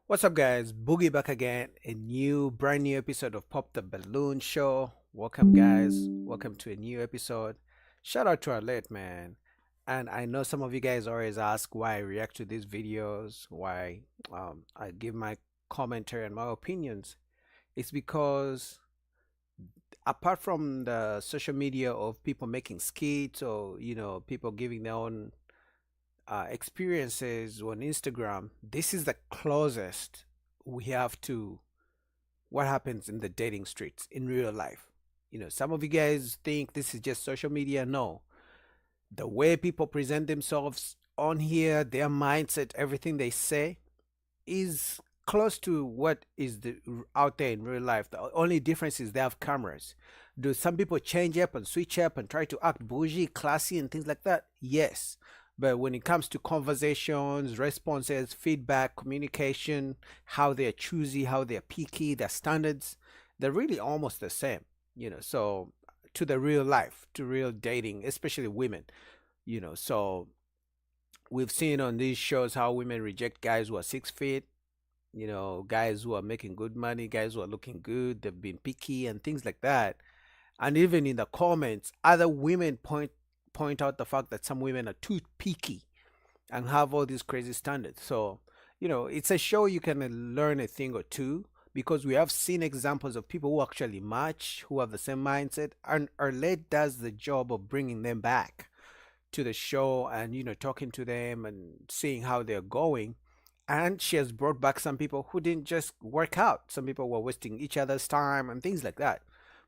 What's up, guys? Boogie back again. A brand new episode of Pop the Balloon Show. Welcome, guys. Welcome to a new episode. Shout out to our late man. And I know some of you guys always ask why I react to these videos, why I give my commentary and my opinions. It's because apart from the social media of people making skits or people giving their own experiences on Instagram, this is the closest we have to what happens in the dating streets in real life. Some of you guys think this is just social media. No, the way people present themselves on here, their mindset, everything they say is close to what is out there in real life. The only difference is they have cameras. Do some people change up and switch up and try to act bougie, classy, and things like that? Yes. But when it comes to conversations, responses, feedback, communication, how they're choosy, how they're picky, their standards, they're really almost the same. So to the real life, to real dating, especially women, so we've seen on these shows how women reject guys who are 6 feet, guys who are making good money, guys who are looking good, they've been picky and things like that. And even in the comments, other women point out the fact that some women are too picky and have all these crazy standards. So, it's a show you can learn a thing or two because we have seen examples of people who actually match, who have the same mindset, and Arlette does the job of bringing them back to the show and talking to them and seeing how they're going. And she has brought back some people who didn't just work out. Some people were wasting each other's time and things like that.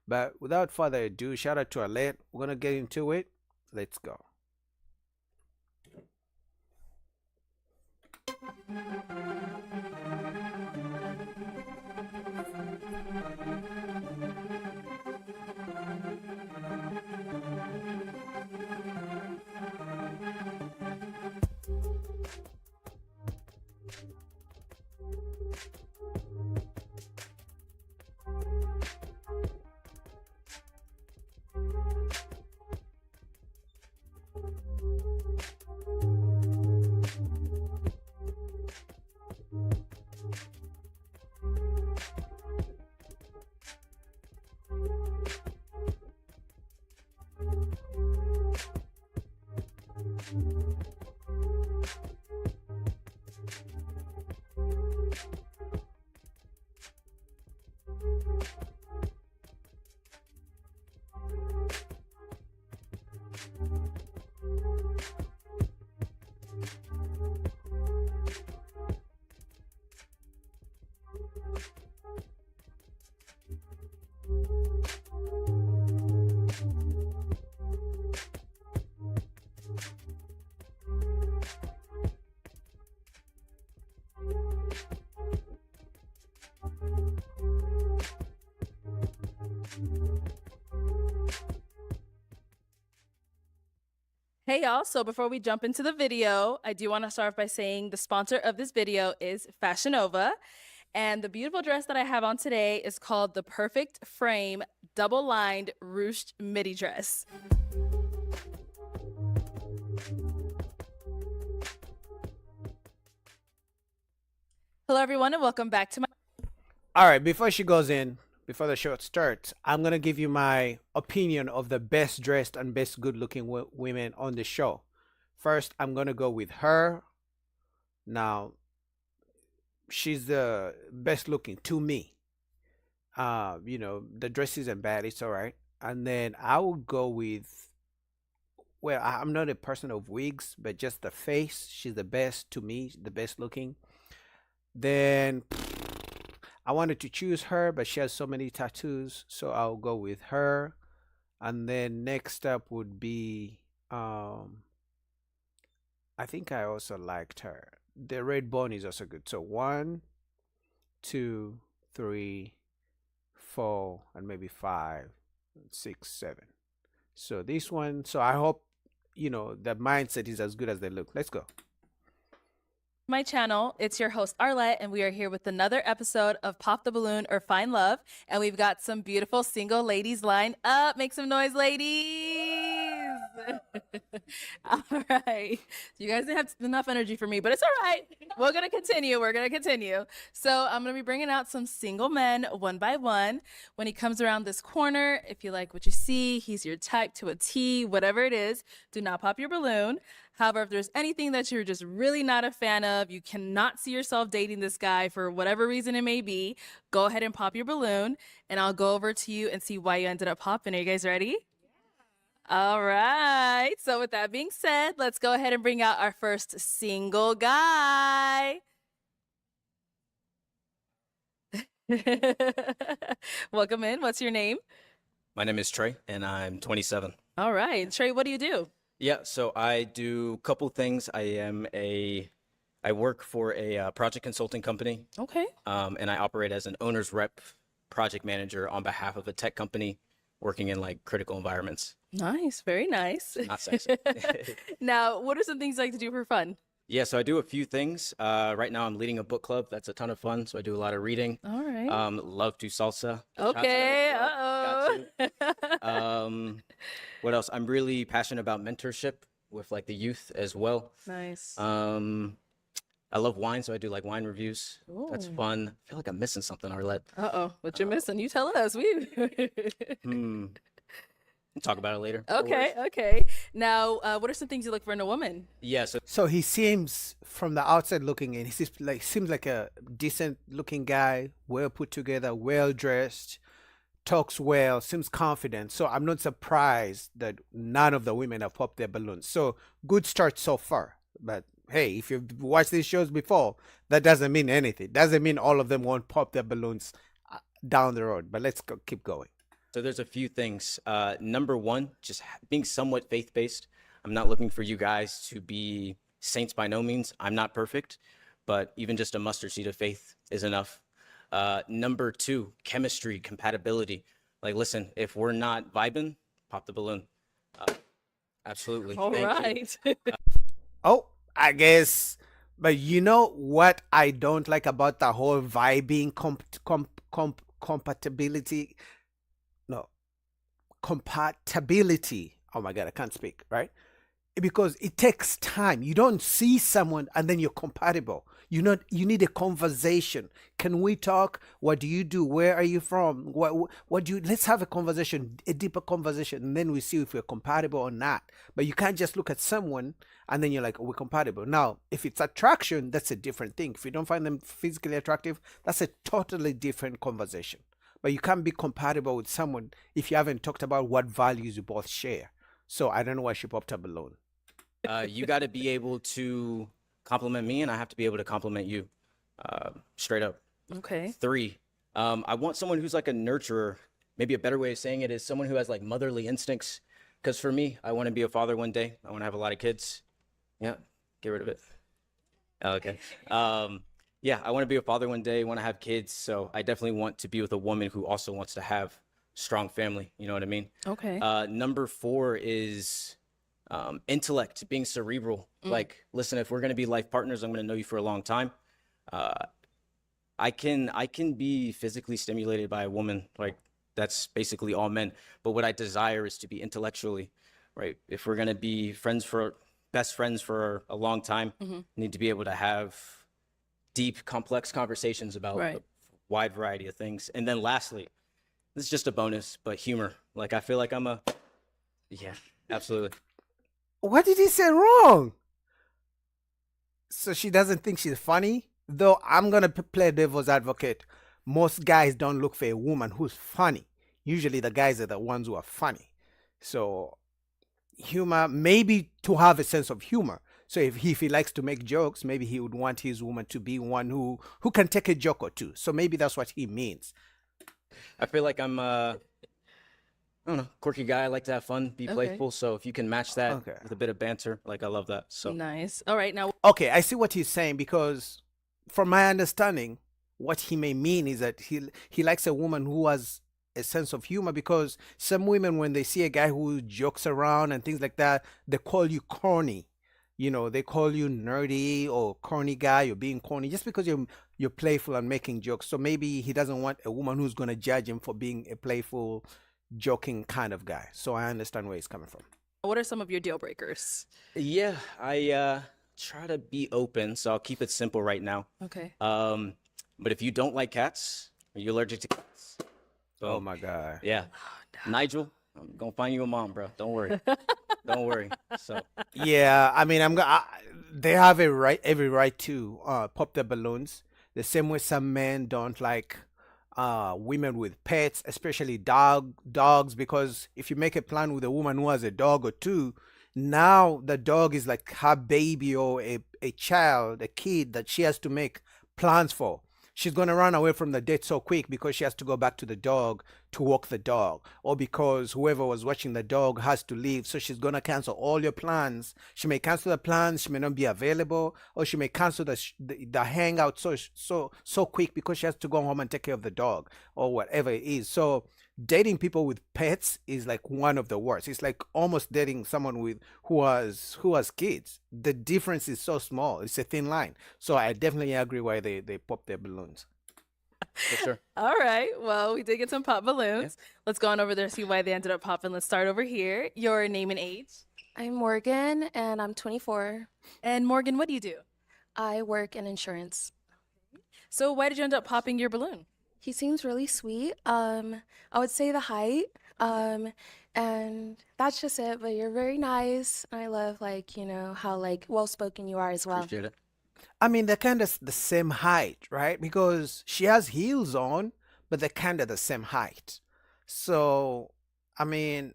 But without further ado, shout out to Arlette. We're gonna get into it. Let's go. Hey y'all, so before we jump into the video, I do want to start by saying the sponsor of this video is Fashion Nova. And the beautiful dress that I have on today is called the Perfect Frame Double Lined Ruched Midi Dress. Hello everyone and welcome back to my... All right, before she goes in, before the show starts, I'm gonna give you my opinion of the best dressed and best good looking women on the show. First, I'm gonna go with her. Now, she's the best looking to me. The dress isn't bad, it's all right. And then I will go with, well, I'm not a person of wigs, but just the face. She's the best to me, the best looking. Then I wanted to choose her, but she has so many tattoos, so I'll go with her. And then next up would be, I think I also liked her. The red bone is also good. So one, two, three, four, and maybe five, six, seven. So this one. So I hope the mindset is as good as they look. Let's go. My channel. It's your host Arlette, and we are here with another episode of Pop the Balloon or Find Love. And we've got some beautiful single ladies lined up. Make some noise, ladies. All right. You guys didn't have enough energy for me, but it's all right. We're going to continue. We're going to continue. So I'm going to be bringing out some single men one by one. When he comes around this corner, if you like what you see, he's your type to a T, whatever it is, do not pop your balloon. However, if there's anything that you're just really not a fan of, you cannot see yourself dating this guy for whatever reason it may be, go ahead and pop your balloon, and I'll go over to you and see why you ended up popping. Are you guys ready? All right. So with that being said, let's go ahead and bring out our first single guy. Welcome in. What's your name? My name is Trey, and I'm 27. All right. Trey, what do you do? Yeah, so I do a couple things. I work for a project consulting company, Okay. and I operate as an owner's rep project manager on behalf of a tech company working in like critical environments. Nice. Very nice. Not sexy. Now, what are some things you like to do for fun? Yeah, so I do a few things. Right now I'm leading a book club. That's a ton of fun. So I do a lot of reading. All right. Love to salsa. Okay. Got Uh-oh. to. What else? I'm really passionate about mentorship with like the youth as well. Nice. I love wine, so I do like wine reviews. That's Ooh. fun. I feel like I'm missing something, Arlette. Uh-oh. What you're missing? You tell us. We. We'll talk about it later. No Okay. worries. Okay. Now, what are some things you look for in a woman? Yeah, so So he seems from the outside looking in, he seems like a decent looking guy, well put together, well dressed, talks well, seems confident. So I'm not surprised that none of the women have popped their balloons. So good start so far. But hey, if you've watched these shows before, that doesn't mean anything. Doesn't mean all of them won't pop their balloons down the road. But let's keep going. so there's a few things. Number one, just being somewhat faith-based. I'm not looking for you guys to be saints by no means. I'm not perfect, but even just a mustard seed of faith is enough. Number two, chemistry, compatibility. Like, listen, if we're not vibing, pop the balloon. Absolutely. All Thank you. right. Oh, I guess. But you know what I don't like about the whole vibing compatibility? No, compatibility. Oh my God, I can't speak, right? Because it takes time. You don't see someone and then you're compatible. You need a conversation. Can we talk? What do you do? Where are you from? What do you let's have a conversation, a deeper conversation, and then we see if we're compatible or not. But you can't just look at someone and then you're like, oh, we're compatible. Now, if it's attraction, that's a different thing. If you don't find them physically attractive, that's a totally different conversation. But you can't be compatible with someone if you haven't talked about what values you both share. So I don't know why she popped up alone. You got to be able to compliment me, and I have to be able to compliment you. Straight up. Okay. Three, I want someone who's like a nurturer. Maybe a better way of saying it is someone who has like motherly instincts. Because for me, I want to be a father one day. I want to have a lot of kids. Yeah, get rid of it. Oh, okay. Yeah, I want to be a father one day. Want to have kids. So I definitely want to be with a woman who also wants to have strong family. You know what I mean? Okay. Number four is intellect, being cerebral. Like, listen, if we're gonna be life partners, I'm gonna know you for a long time. I can be physically stimulated by a woman. Like, that's basically all men. But what I desire is to be intellectually, right? If we're gonna be best friends for a long time, need to be able to have deep, complex conversations about Right. a wide variety of things. And then lastly, this is just a bonus, but humor. Like, I feel like yeah, absolutely. What did he say wrong? So she doesn't think she's funny? Though I'm going to play devil's advocate. Most guys don't look for a woman who's funny. Usually the guys are the ones who are funny. So humor, maybe to have a sense of humor. So if he likes to make jokes, maybe he would want his woman to be one who can take a joke or two. So maybe that's what he means. I feel like I'm I don't know, quirky guy. I like to have fun, be Okay. playful. So if you can match that Okay. with a bit of banter, like, I love that. So Nice. All right. Now, Okay, I see what he's saying, because from my understanding, what he may mean is that he likes a woman who has a sense of humor, because some women, when they see a guy who jokes around and things like that, they call you corny. You know, they call you nerdy or corny guy, you're being corny just because you're playful and making jokes. So maybe he doesn't want a woman who's going to judge him for being a playful, joking kind of guy. So I understand where he's coming from. What are some of your deal breakers? Yeah, I try to be open, so I'll keep it simple right now. Okay. But if you don't like cats, are you allergic to cats? Oh Boom. my God. Yeah. Nigel, I'm gonna find you a mom, bro. Don't worry. Don't worry. So Yeah, I mean, they have a right, every right to pop their balloons. The same way some men don't like women with pets, especially dogs, because if you make a plan with a woman who has a dog or two, now the dog is like her baby or a child, a kid that she has to make plans for. She's gonna run away from the date so quick because she has to go back to the dog to walk the dog, or because whoever was watching the dog has to leave, so she's gonna cancel all your plans. She may cancel the plans, she may not be available, or she may cancel the hangout so quick because she has to go home and take care of the dog or whatever it is. So dating people with pets is like one of the worst. It's like almost dating someone with who has kids. The difference is so small. It's a thin line. So I definitely agree why they pop their balloons. for sure. All right. Well, we did get some pop balloons. Let's go on over there, see why they ended up popping. Let's start over here. Your name and age. I'm Morgan and I'm 24. And Morgan, what do you do? I work in insurance. So why did you end up popping your balloon? He seems really sweet. I would say the height. And that's just it. But you're very nice. And I love how well-spoken you are as well. Appreciate it. I mean, they're kind of the same height, right? Because she has heels on, but they're kind of the same height. So, I mean,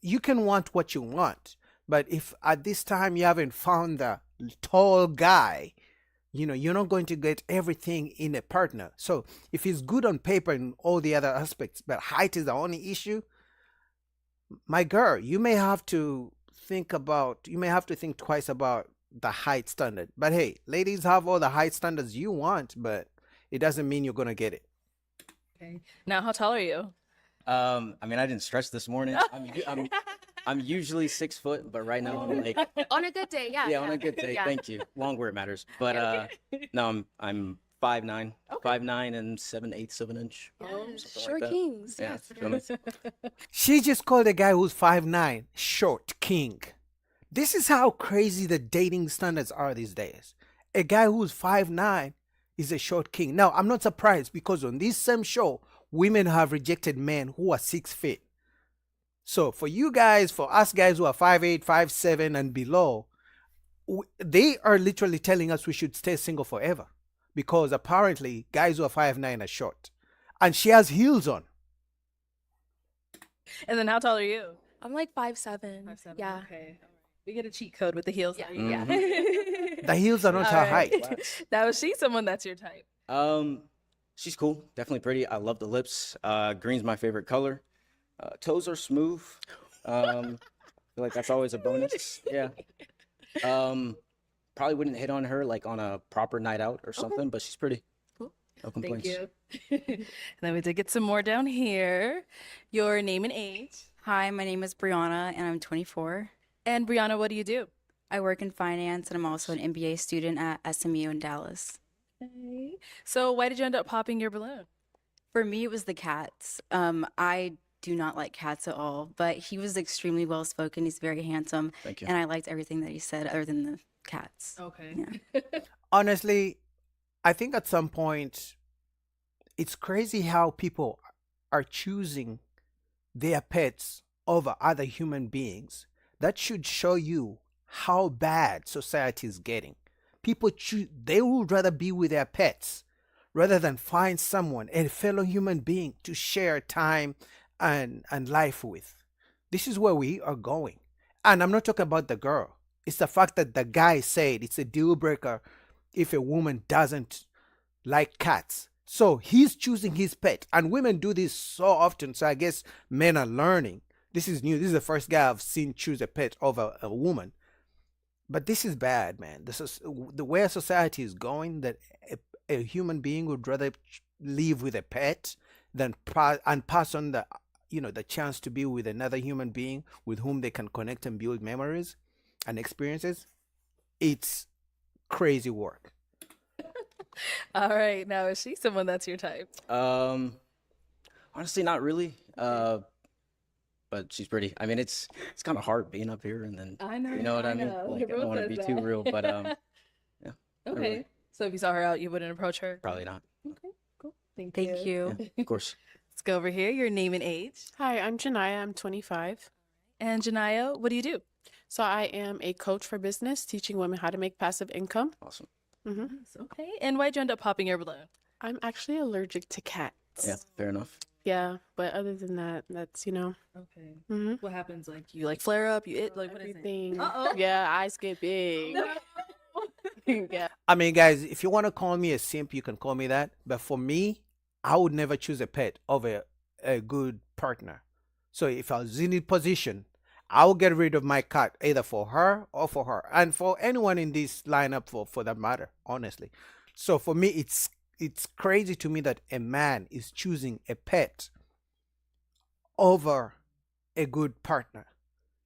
you can want what you want, but if at this time you haven't found the tall guy, you're not going to get everything in a partner. So, if he's good on paper and all the other aspects, but height is the only issue, my girl, you may have to think twice about the height standard. But hey, ladies have all the height standards you want, but it doesn't mean you're gonna get it. Okay. Now, how tall are you? I mean, I didn't stretch this morning. I'm usually 6 foot, but right now I'm like, On a good day, yeah. yeah, on a good day. Yeah. Thank you. Long where it matters. But no, I'm 5'9", Okay. 5'9" and 7/8 of an inch. Yes, Something short like that. kings. Yeah, Yes. feel me? She just called a guy who's 5'9" short king. This is how crazy the dating standards are these days. A guy who's 5'9" is a short king. Now, I'm not surprised because on this same show, women have rejected men who are 6 feet. So for you guys, for us guys who are 5'8", 5'7", and below, they are literally telling us we should stay single forever because apparently guys who are 5'9" are short. And she has heels on. And then how tall are you? I'm like 5'7". 5'7". Yeah. Okay. We get a cheat code with the heels. Yeah. Yeah. The heels are not All her right. height. Now, is she someone that's your type? She's cool, definitely pretty. I love the lips. Green's my favorite color. Toes are smooth. I feel like that's always a bonus. Yeah. Probably wouldn't hit on her like on a proper night out or something, but she's pretty. Cool. No Thank complaints. you. And then we did get some more down here. Your name and age. Hi, my name is Brianna and I'm 24. And Brianna, what do you do? I work in finance and I'm also an MBA student at SMU in Dallas. Okay. So why did you end up popping your balloon? For me, it was the cats. I do not like cats at all, but he was extremely well spoken. He's very handsome, Thank you. and I liked everything that he said other than the cats. Okay. Yeah. Honestly, I think at some point it's crazy how people are choosing their pets over other human beings. That should show you how bad society is getting. People choose, they would rather be with their pets rather than find someone, a fellow human being, to share time and life with. This is where we are going. And I'm not talking about the girl. It's the fact that the guy said it's a deal breaker if a woman doesn't like cats. So he's choosing his pet. And women do this so often. So I guess men are learning. This is new. This is the first guy I've seen choose a pet over a woman. But this is bad, man. This is the way society is going, that a human being would rather live with a pet than pass on the chance to be with another human being with whom they can connect and build memories and experiences. It's crazy work. All right. Now, is she someone that's your type? Honestly, not really. but she's pretty. I mean, it's kind of hard being up here, and then I know. you know what I mean. know. Like, I don't Everyone want to says be too that. real, but yeah, I really- Okay. So if you saw her out, you wouldn't approach her? probably not. Okay, cool. Thank Thank you. you. Of course. Let's go over here. Your name and age. Hi, I'm Janaya. I'm 25. And Janaya, what do you do? So I am a coach for business, teaching women how to make passive income. Awesome. hmm Nice, okay. And why'd you end up popping your balloon? I'm actually allergic to cats. Yeah, fair enough. Yeah, but other than that, that's, Okay. hmm What happens? Like you like flare up, you like what is it? everything. Uh-oh. Yeah, eyes get big. Yeah. I mean, guys, if you want to call me a simp, you can call me that. But for me, I would never choose a pet over a good partner. So if I was in a position, I will get rid of my cat either for her or for her, and for anyone in this lineup for that matter. Honestly, so for me, it's crazy to me that a man is choosing a pet over a good partner.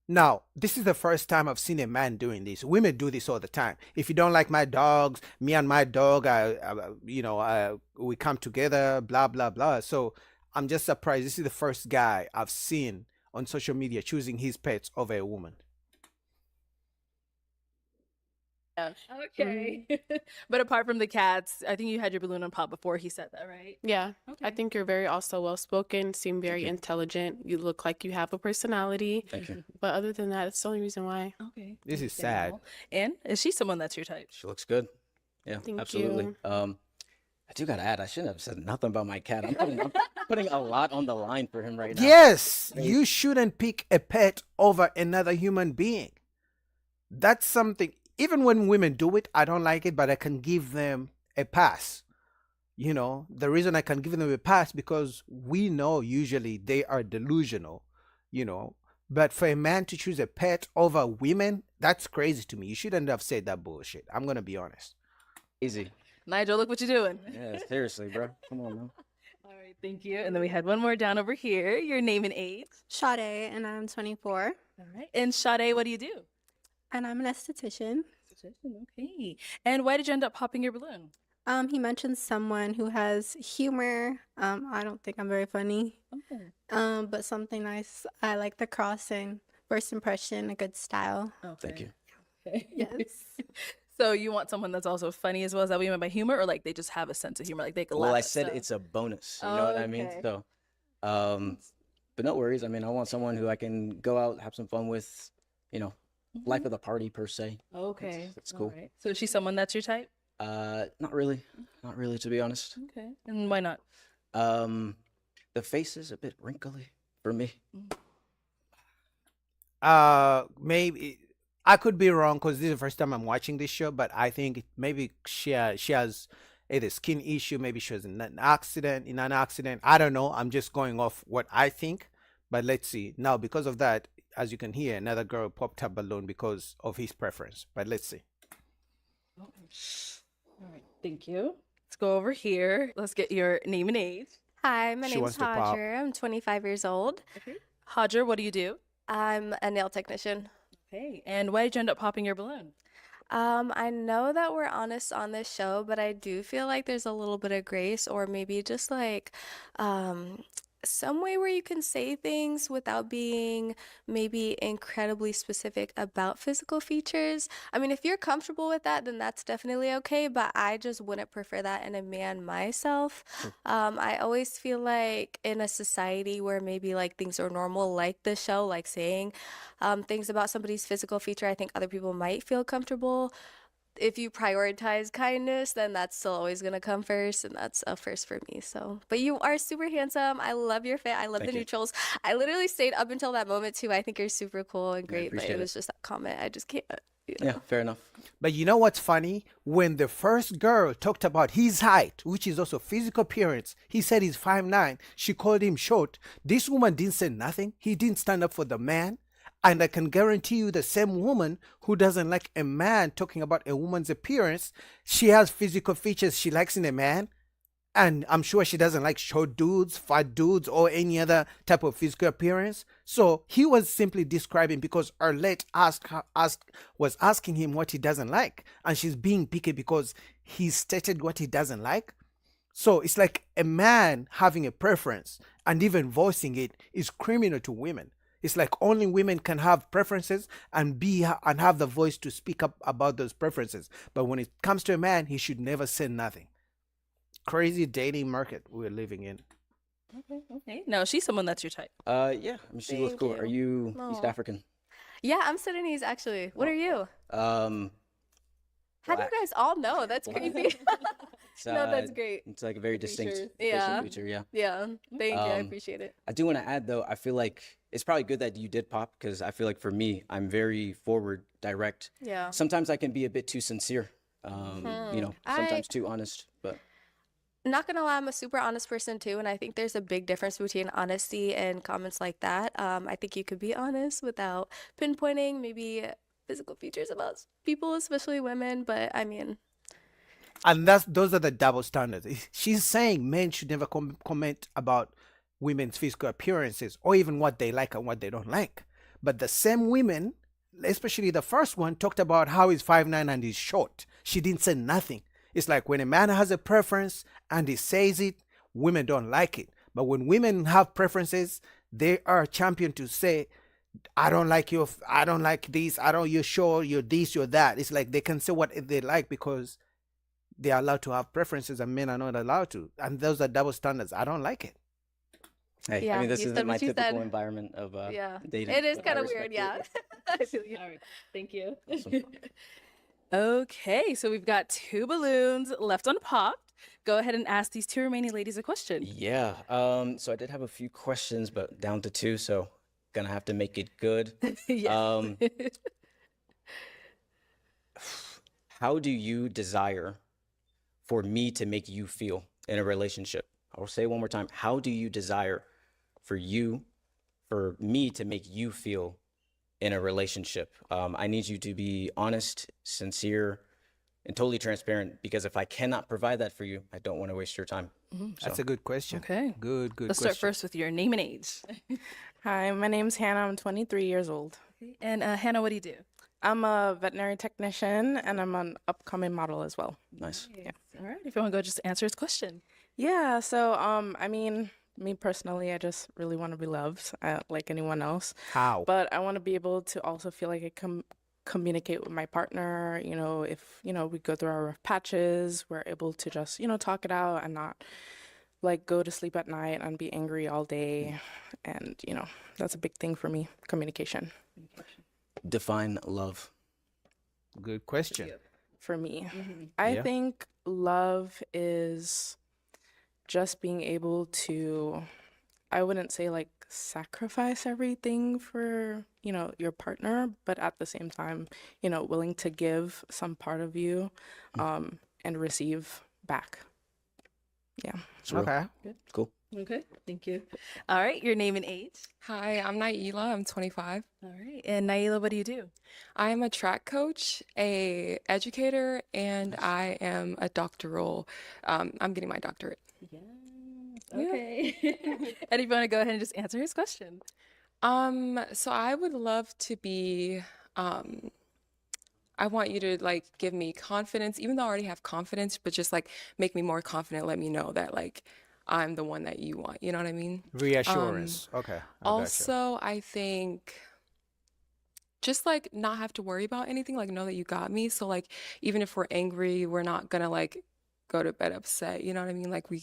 Now, this is the first time I've seen a man doing this. Women do this all the time. If you don't like my dogs, me and my dog, we come together, blah, blah, blah. So I'm just surprised. This is the first guy I've seen on social media choosing his pets over a woman. Yeah. Okay. But apart from the cats, I think you had your balloon on pop before he said that, right? Yeah. Okay. I think you're very also well spoken, seem very you. intelligent. You look like you have a personality. Thank you. But other than that, it's the only reason why. Okay. This thanks, is sad. Daniel. And is she someone that's your type? She looks good. Yeah, Thank absolutely. you. I do gotta add, I shouldn't have said nothing about my cat. I'm putting a lot on the line for him right now. Yes, you shouldn't pick a pet over another human being. That's something, even when women do it, I don't like it, but I can give them a pass. The reason I can give them a pass because we know usually they are delusional, But for a man to choose a pet over women, that's crazy to me. You shouldn't have said that bullshit. I'm going to be honest. Easy. Nigel, look what you're doing. Yeah, seriously, bro. Come on, man. All right, thank you. And then we had one more down over here. Your name and age. Sade, and I'm 24, All right. And Sade, what do you do? and I'm an esthetician. Okay. And why did you end up popping your balloon? He mentioned someone who has humor. I don't think I'm very funny, Okay. but something nice. I like the crossing, first impression, a good style. Thank you. Okay. Yes. So you want someone that's also funny as well? Is that what you meant by humor, or like they just have a sense of humor, like they can Well, laugh I at said stuff? it's a bonus. You know what I mean? Okay. So, but no worries. I mean, I want someone who I can go out, have some fun with, life of the party per se. Okay. That's All cool. right. So is she someone that's your type? Not really. Not really, to be honest. Okay. And why not? The face is a bit wrinkly for me. Maybe I could be wrong because this is the first time I'm watching this show, but I think maybe she has either skin issue, maybe she was in an accident. I don't know. I'm just going off what I think, but let's see. Now, because of that, as you can hear, another girl popped her balloon because of his preference, but let's see. All right. Thank you. Let's go over here. Let's get your name and age. Hi, my She name's wants to pop. Hodger. I'm 25 years old. Hodger, what do you do? I'm a nail technician. Okay. And why did you end up popping your balloon? I know that we're honest on this show, but I do feel like there's a little bit of grace, or maybe just like some way where you can say things without being maybe incredibly specific about physical features. I mean, if you're comfortable with that, then that's definitely okay, but I just wouldn't prefer that in a man myself. I always feel like in a society where maybe like things are normal, like the show, like saying things about somebody's physical feature, I think other people might feel comfortable. If you prioritize kindness, then that's still always gonna come first, and that's a first for me. So, but you are super handsome. I love your fit. I love Thank the you. neutrals. I literally stayed up until that moment too. I think you're super cool and I great, but appreciate it it. was just that comment. I just can't. Yeah, fair enough. But you know what's funny? When the first girl talked about his height, which is also physical appearance, he said he's 5'9". She called him short. This woman didn't say nothing. He didn't stand up for the man. And I can guarantee you the same woman who doesn't like a man talking about a woman's appearance, she has physical features she likes in a man. And I'm sure she doesn't like short dudes, fat dudes, or any other type of physical appearance. So he was simply describing because Arlette was asking him what he doesn't like. And she's being picky because he stated what he doesn't like. So it's like a man having a preference and even voicing it is criminal to women. It's like only women can have preferences and have the voice to speak up about those preferences. But when it comes to a man, he should never say nothing. Crazy dating market we're living in. Okay. No, she's someone that's your type. Yeah, I mean, she looks Thank cool. Are you. you East Aw. African? Yeah, I'm Sudanese actually. What are you? How do Black. you guys all know? That's Black. creepy. It's, No, that's great. It's like a very distinct Features. facial Yeah. feature, yeah. Yeah. Thank you. I Um, appreciate it. I do want to add though, I feel like it's probably good that you did pop because I feel like for me, I'm very forward, direct. Yeah. Sometimes I can be a bit too sincere, you know, sometimes too honest, but Not gonna lie, I'm a super honest person too, and I think there's a big difference between honesty and comments like that. I think you could be honest without pinpointing maybe physical features about people, especially women, but I mean, And those are the double standards. She's saying men should never comment about women's physical appearances or even what they like and what they don't like. But the same women, especially the first one, talked about how he's 5'9" and he's short. She didn't say nothing. It's like when a man has a preference and he says it, women don't like it. But when women have preferences, they are champion to say, I don't like you, I don't like this, you're sure, you're this, you're that. It's like they can say what they like because they are allowed to have preferences and men are not allowed to. And those are double standards. I don't like it. hey, Yeah, I mean, this you isn't said my what you typical said. environment of yeah, dating. it is but I kind of respect weird. it. Yeah. I feel you. All right. Thank you. Awesome. Okay, so we've got 2 balloons left unpopped. Go ahead and ask these 2 remaining ladies a question. Yeah. So I did have a few questions, but down to 2, so gonna have to make it good. Yes. Um, how do you desire for me to make you feel in a relationship? I'll say it one more time. How do you desire for me to make you feel in a relationship? I need you to be honest, sincere, and totally transparent because if I cannot provide that for you, I don't want to waste your time. That's So, a good question. Okay. Good Let's question. start first with your name and age. Hi, my name's Hannah. I'm 23 years old. And Hannah, what do you do? I'm a veterinary technician and I'm an upcoming model as well. nice. All right. If you want to go just answer his question. Yeah, so I mean, me personally, I just really want to be loved, like anyone else. How? But I want to be able to also feel like I can communicate with my partner. You know, if we go through our rough patches, we're able to just talk it out and not like go to sleep at night and be angry all day. And that's a big thing for me, communication Define love. Good question. for me. I Yeah. think love is just being able to, I wouldn't say like sacrifice everything for, your partner, but at the same time, willing to give some part of you and receive back. Yeah. It's real. Okay. Cool. Okay. Thank you. All right. Your name and age. Hi, I'm Naila. I'm 25. All right. And Naila, what do you do? I'm a track coach, a educator, and I am a doctoral. I'm getting my doctorate. Yeah. Okay. And if you want to go ahead and just answer his question. So I would love to be, I want you to like give me confidence, even though I already have confidence, but just like make me more confident. Let me know that like I'm the one that you want. You know what I mean? Reassurance. Okay. I gotcha. Also, I think just like not have to worry about anything, like know that you got me. So like even if we're angry, we're not gonna like go to bed upset. You know what I mean? Like we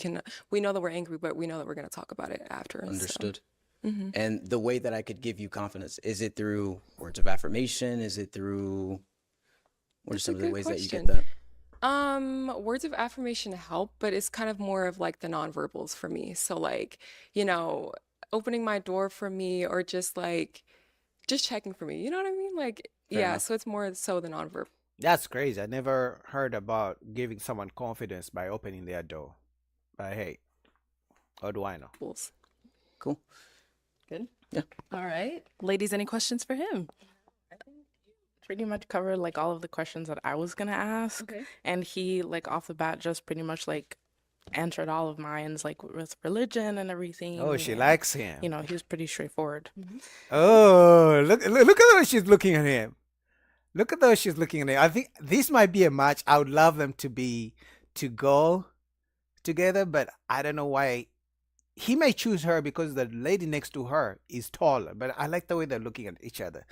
know that we're angry, but we know that we're gonna talk about it after. So, Understood. mhm. And the way that I could give you confidence, is it through words of affirmation? Is it through, what are That's a some of the good ways that you get question. that? Words of affirmation help, but it's kind of more of like the nonverbals for me. So like, opening my door for me or just checking for me. You know what I mean? Like, Fair yeah, enough. so it's more so the nonverbal. That's crazy. I never heard about giving someone confidence by opening their door. But hey, how do I know? Cool. Good. Yeah. All right. Ladies, any questions for him? Pretty much covered like all of the questions that I was gonna ask. Okay. And he like off the bat just pretty much like answered all of mine, like with religion and everything. Oh, she and, likes him. he was pretty straightforward. Oh, look at how she's looking at him. Look at how she's looking at him. I think this might be a match. I would love them to go together, but I don't know why he may choose her because the lady next to her is taller, but I like the way they're looking at each other.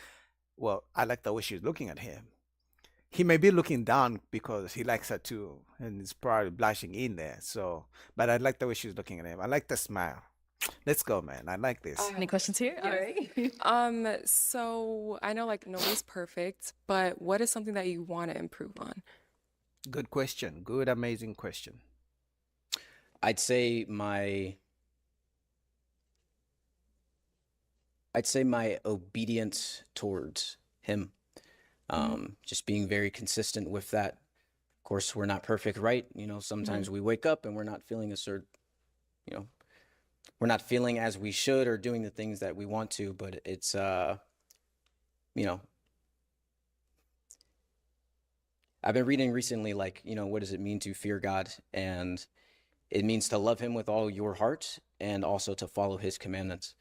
Well, I like the way she's looking at him. He may be looking down because he likes her too, and is probably blushing in there. So, but I like the way she's looking at him. I like the smile. Let's go, man. I like this. Any questions here? All right. So I know like nobody's perfect, but what is something that you want to improve on? Good question. Good, amazing question. I'd say my obedience towards him. Just being very consistent with that. Of course, we're not perfect, right? Sometimes we wake up and we're not feeling you know, we're not feeling as we should or doing the things that we want to, but it's, I've been reading recently, like, what does it mean to fear God? And it means to love him with all your heart and also to follow his commandments.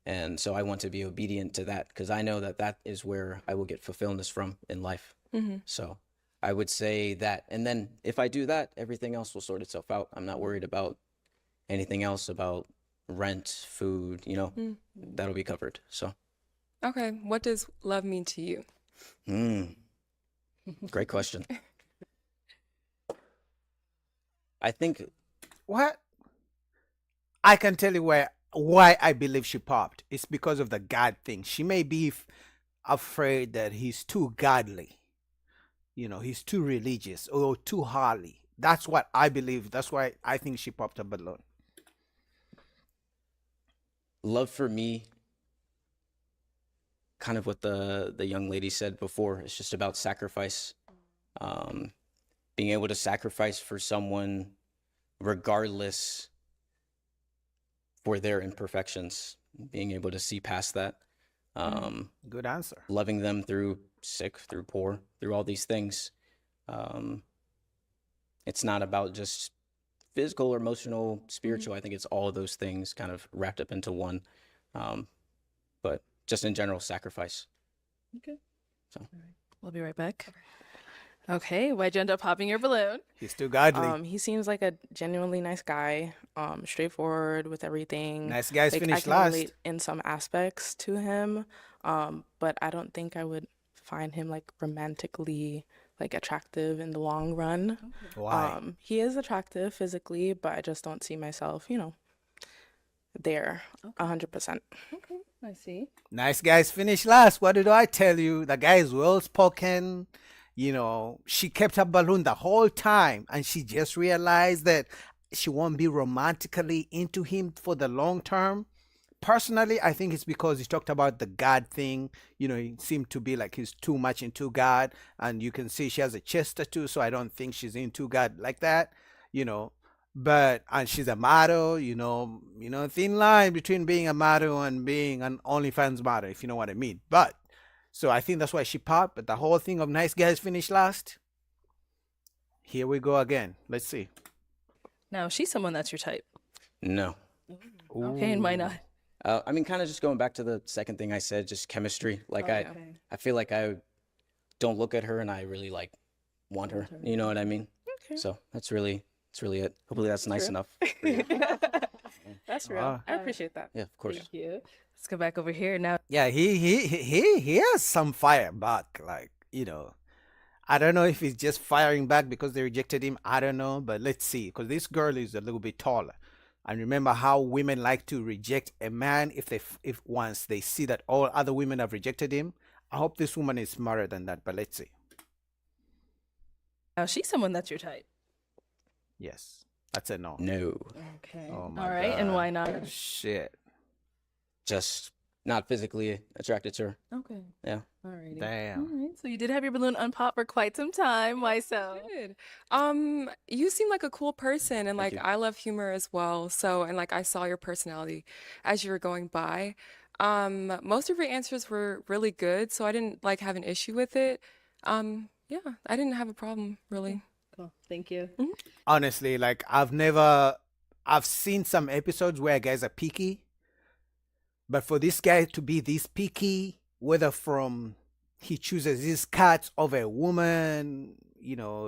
And so I want to be obedient to that because I know that that is where I will get fulfillment from in life. So I would say that. And then if I do that, everything else will sort itself out. I'm not worried about anything else, about rent, food, that'll be covered. So. Okay. What does love mean to you? Great question. I think. What? I can tell you why I believe she popped. It's because of the God thing. She may be afraid that he's too godly. He's too religious or too holy. That's what I believe. That's why I think she popped a balloon. Love for me, kind of what the young lady said before, it's just about sacrifice. Being able to sacrifice for someone regardless for their imperfections, being able to see past that. Good answer. Loving them through sick, through poor, through all these things. It's not about just physical or emotional, spiritual. I think it's all of those things kind of wrapped up into one. But just in general, sacrifice. Okay. So. All right. We'll be right back. Okay, why'd you end up popping your balloon? He's too godly. He seems like a genuinely nice guy, straightforward with everything. Nice guys Like, I finish can last. relate in some aspects to him, but I don't think I would find him like romantically like attractive in the long run. Why? He is attractive physically, but I just don't see myself, there 100%. Okay, I see. Nice guys finish last. What did I tell you? The guy is well spoken. She kept her balloon the whole time, and she just realized that she won't be romantically into him for the long term. Personally, I think it's because he talked about the God thing. He seemed to be like he's too much into God, and you can see she has a chest tattoo, so I don't think she's into God like that. And she's a model. Thin line between being a model and being an OnlyFans model, if you know what I mean. But so I think that's why she popped. But the whole thing of nice guys finish last. Here we go again. Let's see. Now, she's someone that's your type. No. Okay, and why not? I mean, kind of just going back to the second thing I said, just chemistry. Like I feel like I don't look at her and I really like want her. You know what I mean? Okay. So that's really it. Hopefully that's nice enough for you. That's real. Wow. I appreciate that. Yeah, of course. Thank you. Let's go back over here now. Yeah, he has some fire back. Like, I don't know if he's just firing back because they rejected him. I don't know, but let's see. Because this girl is a little bit taller. And remember how women like to reject a man if once they see that all other women have rejected him. I hope this woman is smarter than that, but let's see. Now, she's someone that's your type. Yes, that's a no. No. Okay. Oh All my right, and God. why not? Shit. Just not physically attracted to her. Okay. Yeah. All righty. Damn. All right. So you did have your balloon unpop for quite some time. Why so? Good. You seem like a cool person, and Thank like you. I love humor as well. So, and like I saw your personality as you were going by. Most of your answers were really good, so I didn't like have an issue with it. Yeah, I didn't have a problem really. Cool. Thank you. Honestly, like I've seen some episodes where guys are picky, but for this guy to be this picky, whether from he chooses his cats over a woman,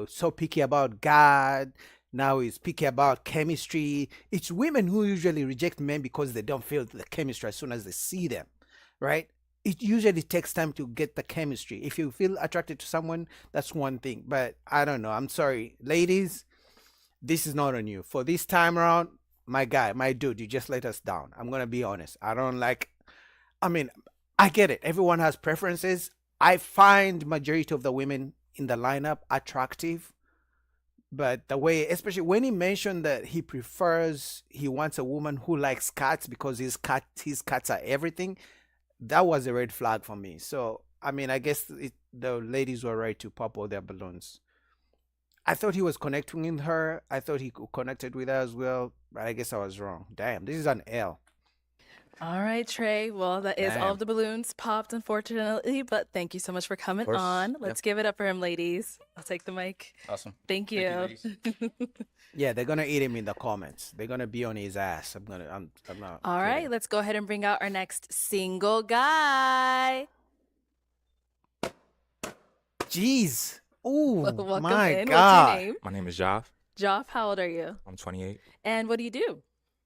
so picky about God, Now he's picky about chemistry. It's women who usually reject men because they don't feel the chemistry as soon as they see them, right? It usually takes time to get the chemistry. If you feel attracted to someone, that's one thing. But I don't know. I'm sorry, ladies. This is not on you. For this time around, my guy, my dude, you just let us down. I'm gonna be honest. I don't like. I mean, I get it. Everyone has preferences. I find majority of the women in the lineup attractive, but the way, especially when he mentioned that he wants a woman who likes cats because his cats are everything, that was a red flag for me. So, I mean, I guess the ladies were right to pop all their balloons. I thought he was connecting with her. I thought he connected with her as well, but I guess I was wrong. Damn, this is an L. All right, Trey. Well, that is all Damn. of the balloons popped, unfortunately, but thank you so much for coming course. on. Yep. Let's give it up for him, ladies. I'll take the mic. Awesome. Thank you. ladies. Yeah, they're gonna eat him in the comments. They're gonna be on his ass. I'm not. All right, kidding. let's go ahead and bring out our next single guy. Jeez. Oh Welcome my in. God. What's your name? My name is Joff. Joff, how old are you? I'm 28. And what do you do?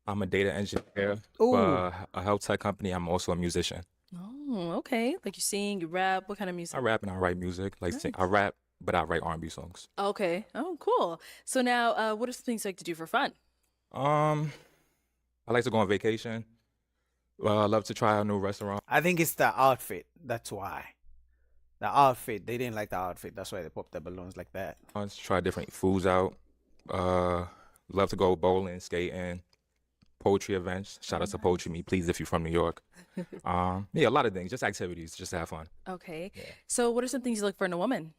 I'm a data engineer Ooh. for a health tech company. I'm also a musician. Oh, okay. Like you sing, you rap. What kind of music? I rap and I write music. Like Nice. I rap, but I write R&B songs. Okay. Oh, cool. So now, what are some things you like to do for fun? I like to go on vacation. I love to try a new restaurant. I think it's the outfit. That's why. The outfit. They didn't like the outfit. That's why they popped the balloons like that. Try different foods out. Love to go bowling, skating, poetry events. Shout out to Poetry Me, please, if you're from New York. Yeah, a lot of things, just activities, just to have fun. Okay. Yeah. So what are some things you look for in a woman?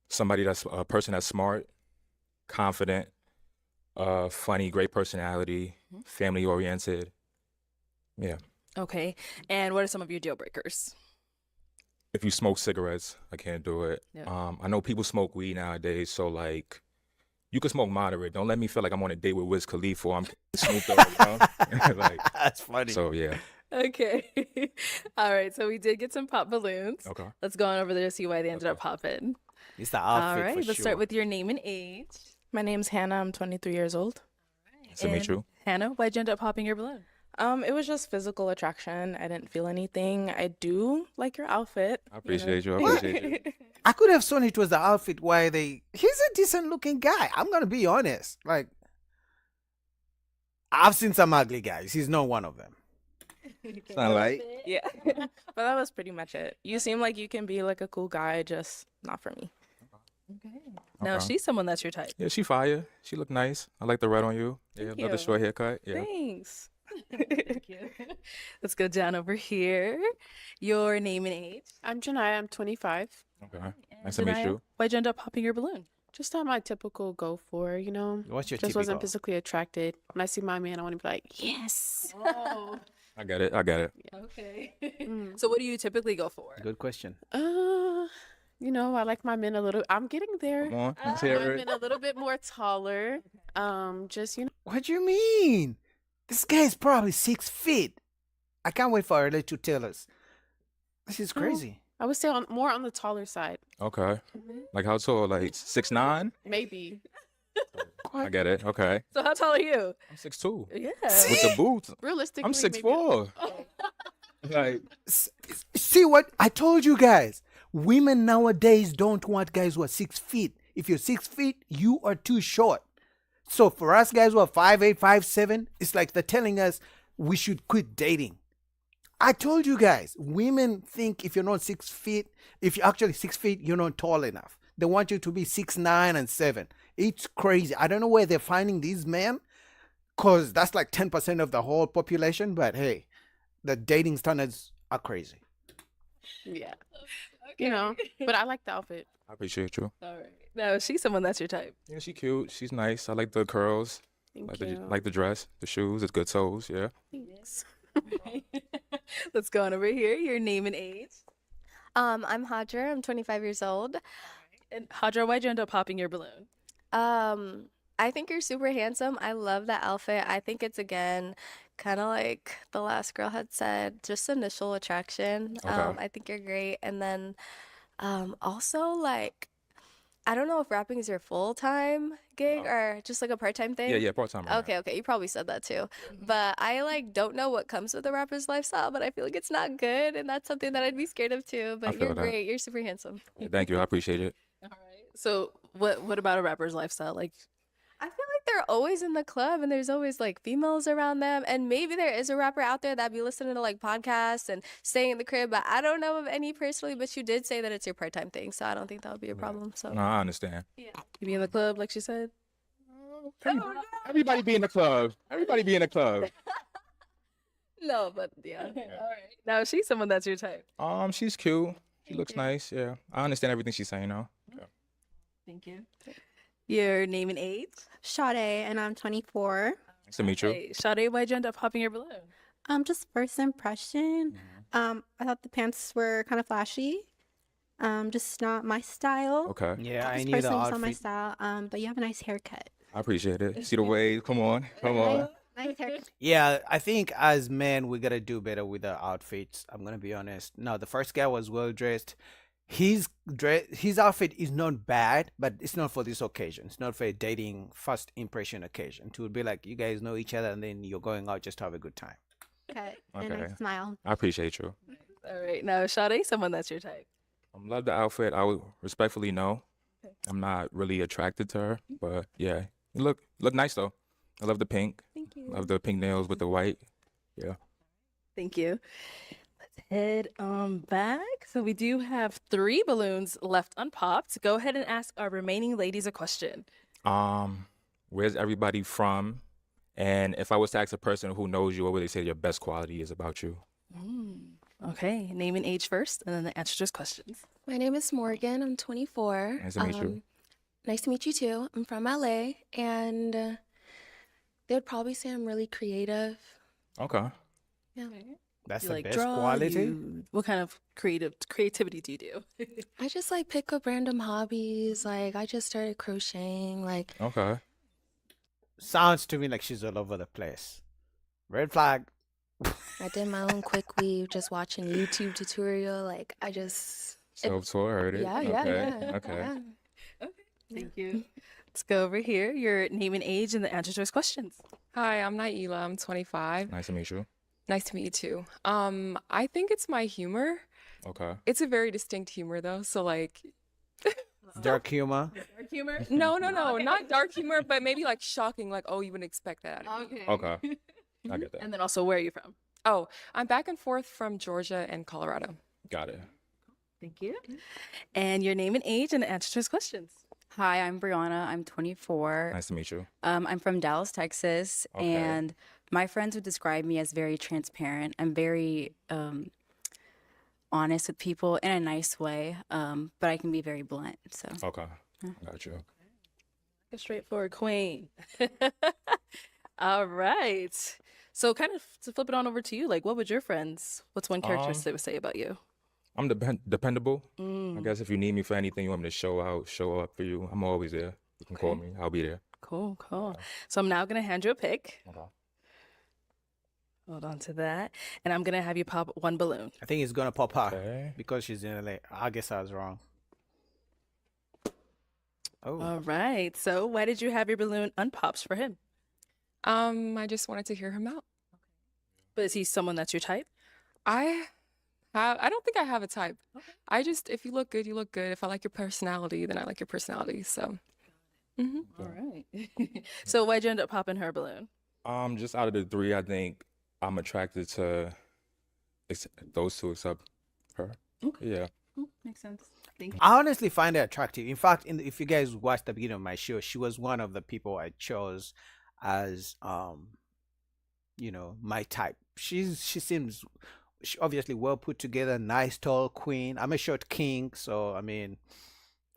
Somebody that's a person that's smart, confident, funny, great personality, family oriented. Yeah. Okay. And what are some of your deal breakers? If you smoke cigarettes, I can't do it. Yeah. I know people smoke weed nowadays, so like, you can smoke moderate. Don't let me feel like I'm on a date with Wiz Khalifa or I'm Snoop Dogg, you know? Like, That's funny. so yeah. Okay. All right. So we did get some pop balloons. Okay. Let's go on over there to see why they ended up Okay. popping. It's the All outfit right. for Let's sure. start with your name and age. My name's Hannah. I'm 23 years old. Nice to meet And you. Hannah, why'd you end up popping your balloon? It was just physical attraction. I didn't feel anything. I do like your outfit. I appreciate you. I appreciate you. I could have sworn it was the outfit why they. He's a decent looking guy. I'm gonna be honest. Like, I've seen some ugly guys. He's not one of them. Sound like Yeah. But that was pretty much it. You seem like you can be like a cool guy, just not for me. Okay. Now, Okay. she's someone that's your type. yeah, she fire. She look nice. I like the red on you. Yeah, Thank love the you. short haircut. Yeah. Thanks. Thank you. Let's go down over here. Your name and age. I'm Janaya. I'm 25. Okay. And Nice to meet Janaya, you. why'd you end up popping your balloon? Just not my typical go for, What's your Just wasn't typical? physically attracted. When I see my man, I want to be like, yes. Oh, I get it. I get it. okay. Mm. So what do you typically go for? Good question. I like my men a little. I'm getting there. Come on. I Let's like hear my it. men a little bit more taller. What do you mean? This guy is probably 6 feet. I can't wait for her to tell us. This is No. crazy. I would say more on the taller side. Okay. Like how tall? Like 6'9"? Maybe. I get it. Okay. So how tall are you? I'm 6'2". Yeah. With the boots. Realistically, I'm maybe- 6'4". Like, See what I told you guys? Women nowadays don't want guys who are 6 feet. If you're 6 feet, you are too short. So for us guys who are 5'8", 5'7", it's like they're telling us we should quit dating. I told you guys, women think if you're not 6 feet, if you're actually 6 feet, you're not tall enough. They want you to be 6'9" and 7. It's crazy. I don't know where they're finding these men, because that's like 10% of the whole population. But hey, the dating standards are crazy. Yeah. But I like the outfit. I appreciate you. All right. Now, is she someone that's your type? Yeah, she cute. She's nice. I like the curls. Thank Like you. the dress, the shoes. It's good toes. Yeah. Thanks. Let's go on over here. Your name and age. I'm Hadra. I'm 25 years old. And Hadra, why'd you end up popping your balloon? I think you're super handsome. I love that outfit. I think it's again kind of like the last girl had said, just initial attraction. Okay. I think you're great. And then also like I don't know if rapping is your full-time gig Oh. or just like a part-time thing. Yeah, part-time right now. Okay, you probably said that too. But I like don't know what comes with a rapper's lifestyle, but I feel like it's not good, and that's something that I'd be scared of too. But feel you're that. great. You're super handsome. Yeah, thank you. I appreciate it. All right. So what about a rapper's lifestyle? Like, I feel like they're always in the club and there's always like females around them. And maybe there is a rapper out there that be listening to like podcasts and staying in the crib, but I don't know of any personally. But you did say that it's your part-time thing, so I don't think that would be a problem. So No, I understand. you be in the club, like she said? Everybody be in the club. Everybody be in the club. No, but yeah. All right. Now she's someone that's your type. She's cute. She looks nice. Yeah, I understand everything she's saying though. Yeah. Thank you. Your name and age? Sade, and I'm 24. Nice to meet you. Hey, Sade, why'd you end up popping your balloon? Just first impression. I thought the pants were kind of flashy. Just not my style. Okay. Yeah, I This knew the person was not my outfit. style. But you have a nice haircut. I appreciate it. See the wave. Come on. Come on. Nice haircut. Yeah, I think as men we gotta do better with the outfits. I'm gonna be honest. No, the first guy was well dressed. His outfit is not bad, but it's not for this occasion. It's not for a dating first impression occasion. It would be like you guys know each other and then you're going out just to have a good time. Cut and Okay. a smile. I appreciate you. All right. Now, Sade, someone that's your type. Love the outfit. I would respectfully no. I'm not really attracted to her, but yeah, you look nice though. I love the pink. Thank you. Love the pink nails with the white. Yeah. Thank you. Let's head back. So we do have 3 balloons left unpopped. Go ahead and ask our remaining ladies a question. Where's everybody from? And if I was to ask a person who knows you, what would they say your best quality is about you? Okay. Name and age first, and then the answer to those questions. My name is Morgan. I'm 24. Nice to meet you. Nice to meet you too. I'm from LA, and they would probably say I'm really creative. Okay. Yeah. That's You the like best draw? quality. What kind of creativity do you do? I just like pick up random hobbies. Like I just started crocheting. Like Okay. Sounds to me like she's all over the place. Red flag. I did my own quick weave, just watching YouTube tutorial. Like I just Self-taught, heard it. yeah. Okay. Yeah. Thank you. Let's go over here. Your name and age and the answer to those questions. Hi, I'm Naila. I'm 25. Nice to meet you. Nice to meet you too. I think it's my humor. Okay. It's a very distinct humor though. So like Dark humor. Dark humor? no, not dark humor, but maybe like shocking, like, oh, you wouldn't expect that out of me. Okay. Okay. I get that. And then also, where are you from? Oh, I'm back and forth from Georgia and Colorado. Got it. Thank you. And your name and age and the answer to those questions. Hi, I'm Brianna. I'm 24. Nice to meet you. I'm from Dallas, Texas, Okay. and my friends would describe me as very transparent. I'm very honest with people in a nice way, but I can be very blunt. So Okay. Got you. A straightforward queen. All right. So kind of to flip it on over to you, like what would your friends, what's one characteristic they would say about you? I'm dependable. I guess if you need me for anything, you want me to show up for you, I'm always there. You can call me. I'll be there. Cool. So I'm now going to hand you a pick. Okay. Hold on to that. And I'm going to have you pop 1 balloon. I think it's gonna pop her Okay. because she's in LA. I guess I was wrong. Oh, All right. So why did you have your balloon unpopped for him? I just wanted to hear him out. But is he someone that's your type? I don't think I have a type. I just, if you look good, you look good. If I like your personality, then I like your personality. So, All right. So why'd you end up popping her balloon? Just out of the 3, I think I'm attracted to those 2 except her. Okay. Yeah. Makes sense. Thank you. I honestly find her attractive. In fact, if you guys watched the beginning of my show, she was one of the people I chose as my type. She seems obviously well put together, nice tall queen. I'm a short king, so I mean,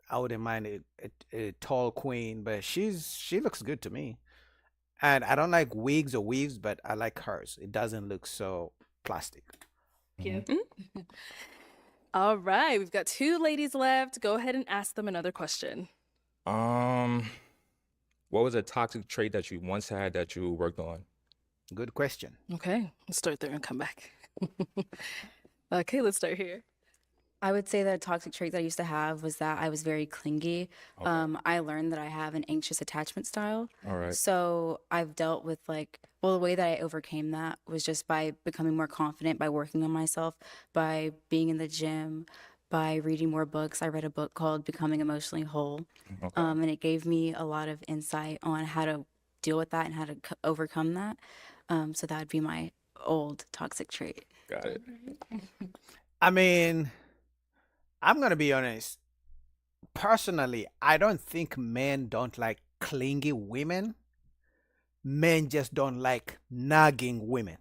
I wouldn't mind a tall queen, but she looks good to me. And I don't like wigs or weaves, but I like hers. It doesn't look so plastic. Thank you. All right. We've got 2 ladies left. Go ahead and ask them another question. What was a toxic trait that you once had that you worked on? Good question. Okay. Let's start there and come back. Okay, let's start here. I would say that a toxic trait that I used to have was that I was very clingy. Okay. I learned that I have an anxious attachment style. All right. So I've dealt with like, well, the way that I overcame that was just by becoming more confident, by working on myself, by being in the gym, by reading more books. I read a book called Becoming Emotionally Whole, Okay. and it gave me a lot of insight on how to deal with that and how to overcome that. So that would be my old toxic trait. Got it. I mean, I'm gonna be honest. Personally, I don't think men don't like clingy women. Men just don't like nagging women.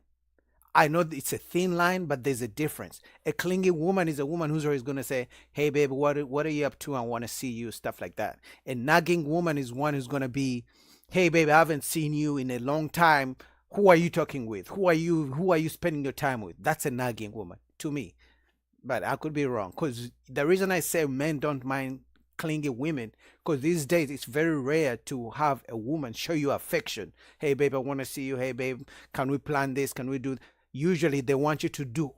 I know it's a thin line, but there's a difference. A clingy woman is a woman who's always going to say, "Hey, babe, what are you up to? I want to see you," stuff like that. A nagging woman is one who's going to be, "Hey, babe, I haven't seen you in a long time. Who are you talking with? Who are you spending your time with?" That's a nagging woman to me. But I could be wrong, because the reason I say men don't mind clingy women, because these days it's very rare to have a woman show you affection. "Hey, babe, I want to see you. Hey, babe, can we plan this? Can we do?" Usually they want you to do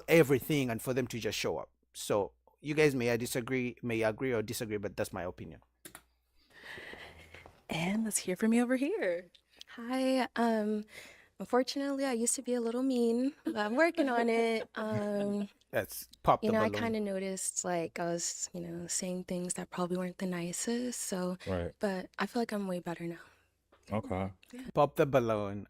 everything and for them to just show up. So you guys may agree or disagree, but that's my opinion. And let's hear from you over here. Hi. Unfortunately, I used to be a little mean, but I'm working on it. That's pop the I balloon. kind of noticed like I was, saying things that probably weren't the nicest. So, Right. but I feel like I'm way better now. Okay. Pop the balloon.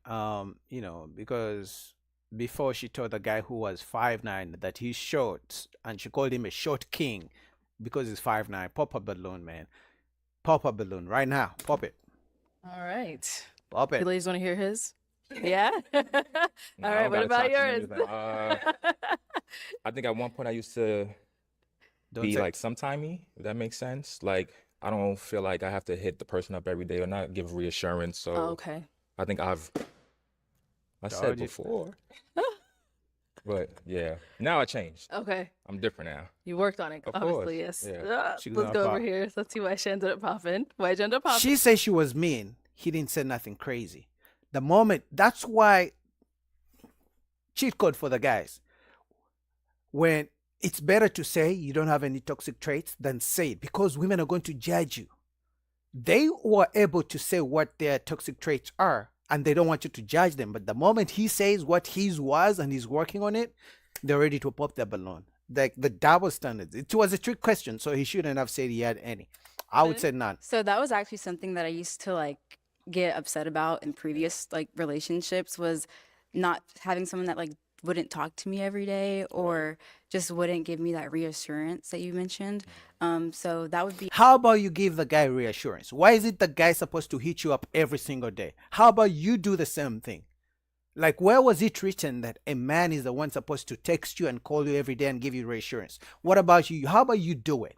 Because before she told the guy who was 5'9" that he's short, and she called him a short king because he's 5'9". Pop a balloon, man. Pop a balloon right now. Pop it. All right. Pop You it. ladies want to hear his? Yeah? Nah, All I right, don't what got a about toxic yours? anything. I think at one point I used to Don't be say. like sometimey, if that makes sense. Like I don't feel like I have to hit the person up every day or not give reassurance. So Oh, okay. I think I said Told you. before. But yeah, now I changed. Okay. I'm different now. You worked on it, Of obviously, course. yes. Yeah. She's Let's gonna go over pop. here. Let's see why she ended up popping. Why'd you end up popping? She said she was mean. He didn't say nothing crazy. The moment, that's why cheat code for the guys. When it's better to say you don't have any toxic traits than say it, because women are going to judge you. They were able to say what their toxic traits are, and they don't want you to judge them. But the moment he says what his was and he's working on it, they're ready to pop their balloon. Like the double standards. It was a trick question, so he shouldn't have said he had any. I would say none. So that was actually something that I used to like get upset about in previous like relationships, was not having someone that like wouldn't talk to me every day or just wouldn't give me that reassurance that you mentioned. So that would be How about you give the guy reassurance? Why is it the guy supposed to hit you up every single day? How about you do the same thing? Like, where was it written that a man is the one supposed to text you and call you every day and give you reassurance? What about you? How about you do it?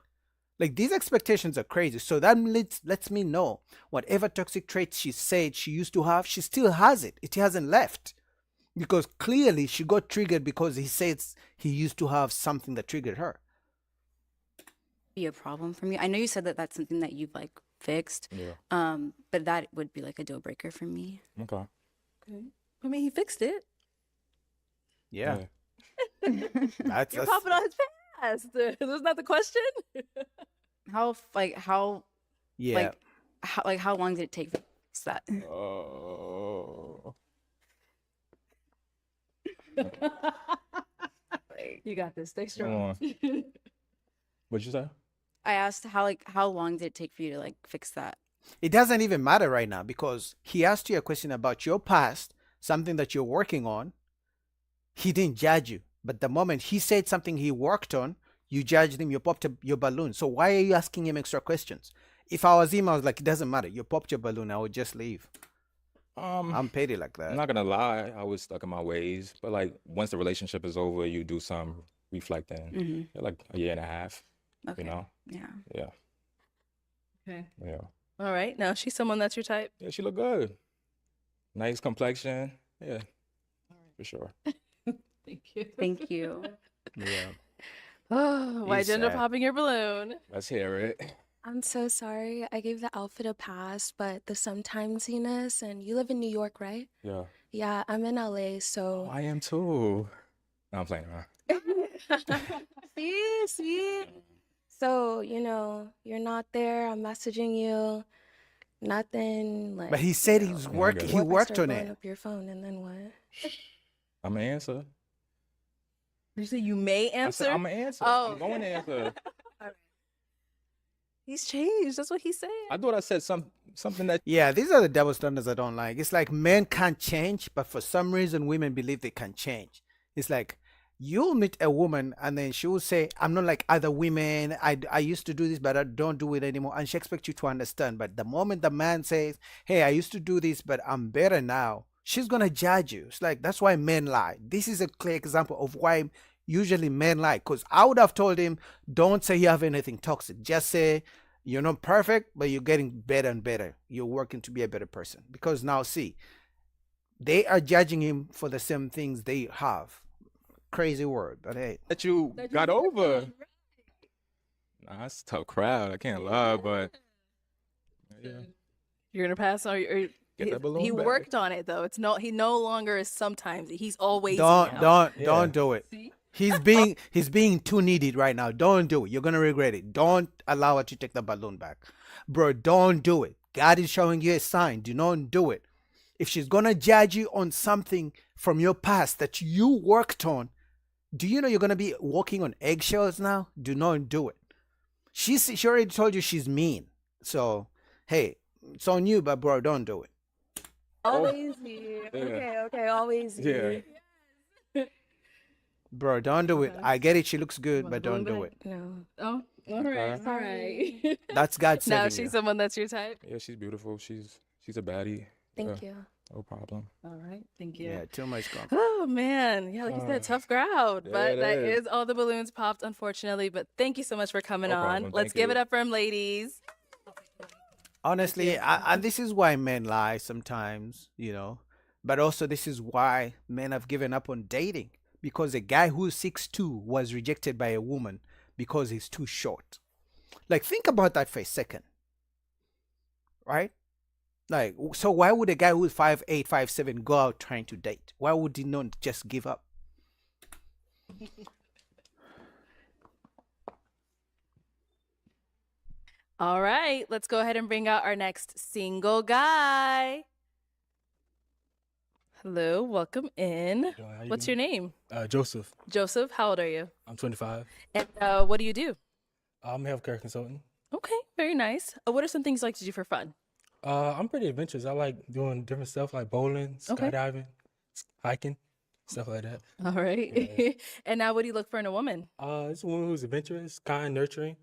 Like, these expectations are crazy. So that lets me know whatever toxic traits she said she used to have, she still has it. It hasn't left. Because clearly she got triggered because he says he used to have something that triggered her. be a problem for me. I know you said that that's something that you've like fixed, Yeah. but that would be like a deal breaker for me. Okay. Okay. I mean, he fixed it. Yeah. You're That's popping on his past. That's not the question. How yeah. how long did it take for that? Oh. You got this. Stay Come strong. on. What'd you say? I asked how long did it take for you to like fix that? It doesn't even matter right now because he asked you a question about your past, something that you're working on. He didn't judge you. But the moment he said something he worked on, you judged him, you popped your balloon. So why are you asking him extra questions? If I was him, I was like, it doesn't matter. You popped your balloon, I would just leave. I'm petty like that. I'm not gonna lie, I was stuck in my ways. But like once the relationship is over, you do some reflecting. Mm-hmm. Yeah, like a year and a half. Okay. You know? Yeah. Yeah. Okay. Yeah. All right. Now she's someone that's your type. Yeah, she look good. Nice complexion. Yeah. For sure. Thank you. Thank you. Yeah. Oh, why'd He's you end up sad. popping your balloon? Let's hear it. I'm so sorry. I gave the outfit a pass, but the sometimesiness, and you live in New York, right? Yeah. Yeah, I'm in LA, so I am too. No, I'm playing around. See? So, you're not there. I'm messaging you. Nothing. But he Like, said Yeah, I got he it. what if I worked start on blowing it. up your phone and then what? I'm gonna answer. You say you may I said answer? I'm gonna answer. Oh. I'm going to answer. He's changed. That's what he said. I thought I said something that Yeah, these are the double standards I don't like. It's like men can't change, but for some reason women believe they can change. It's like you'll meet a woman and then she will say, I'm not like other women. I used to do this, but I don't do it anymore. And she expects you to understand. But the moment the man says, hey, I used to do this, but I'm better now, she's going to judge you. It's like, that's why men lie. This is a clear example of why usually men lie. Because I would have told him, don't say you have anything toxic. Just say, you're not perfect, but you're getting better and better. You're working to be a better person. Because now, see, they are judging him for the same things they have. Crazy word, but hey. that you got over. Nah, it's a tough crowd. I can't lie, but yeah. You're gonna pass, or Get that balloon he back. worked on it though. He no longer is sometimes. He's always Don't now. don't do it. He's being too needy right now. Don't do it. You're gonna regret it. Don't allow her to take the balloon back. Bro, don't do it. God is showing you a sign. Do not do it. If she's gonna judge you on something from your past that you worked on, do you know you're gonna be walking on eggshells now? Do not do it. She already told you she's mean. So hey, it's on you, but bro, don't do it. Always me. Yeah. Okay, always me. Yeah. Bro, don't do it. I get it. She looks good, Wanna but don't balloon do back? it. No. Oh, all right, all right. That's God Now saving she's you. someone that's your type. Yeah, she's beautiful. She's a baddie. Thank Yeah, you. no problem. All right, thank you. Yeah, too much gum. Oh man, yeah, like you said, tough crowd. yeah, But it that is. is all the balloons popped, unfortunately. But thank you so much for coming No on. problem, Let's thank give it you. up for him, ladies. Honestly, and this is why men lie sometimes, But also, this is why men have given up on dating. Because a guy who's 6'2" was rejected by a woman because he's too short. Like, think about that for a second. Right? Like, so why would a guy who's 5'8", 5'7" go out trying to date? Why would he not just give up? All right, let's go ahead and bring out our next single guy. Hello, welcome in. What's your name? Joseph. Joseph, how old are you? I'm 25. And what do you do? I'm a healthcare consultant. Okay, very nice. What are some things you like to do for fun? I'm pretty adventurous. I like doing different stuff like bowling, Okay. skydiving, hiking, stuff like that. All right. And now what do you look for in a woman? It's a woman who's adventurous, kind, nurturing,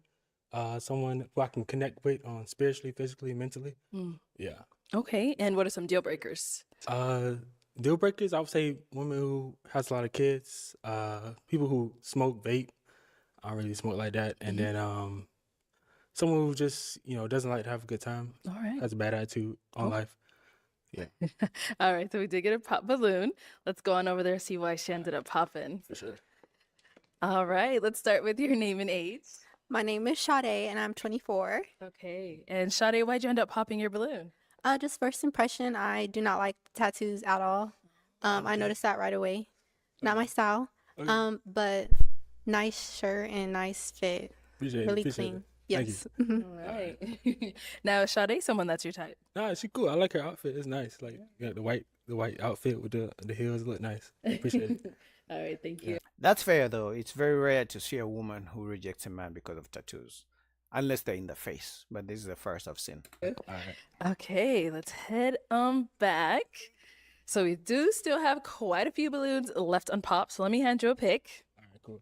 someone who I can connect with on spiritually, physically, mentally. Mm. Yeah. Okay, and what are some deal breakers? Deal breakers, I would say women who has a lot of kids, people who smoke, vape. I don't really smoke like that. And then someone who just, doesn't like to have a good time, All right. has a bad attitude on life. Yeah, All right, so we did get a pop balloon. Let's go on over there and see why she ended up popping. for sure. All right, let's start with your name and age. My name is Sade, and I'm 24. Okay, and Sade, why'd you end up popping your balloon? Just first impression, I do not like tattoos at all. I noticed that right away. Not my style. Okay. But nice shirt and nice fit. Appreciate Really it. Appreciate clean. it. Thank Yes. you. Mhm. All right. Now, is Sade someone that's your type? Nah, she cool. I like her outfit. It's nice. Like the white outfit with the heels look nice. Appreciate it. All right, thank you. That's fair, though. It's very rare to see a woman who rejects a man because of tattoos. Unless they're in the face. But this is the first I've seen. All right. Okay, let's head back. So we do still have quite a few balloons left unpopped. So let me hand you a pick. All right, cool.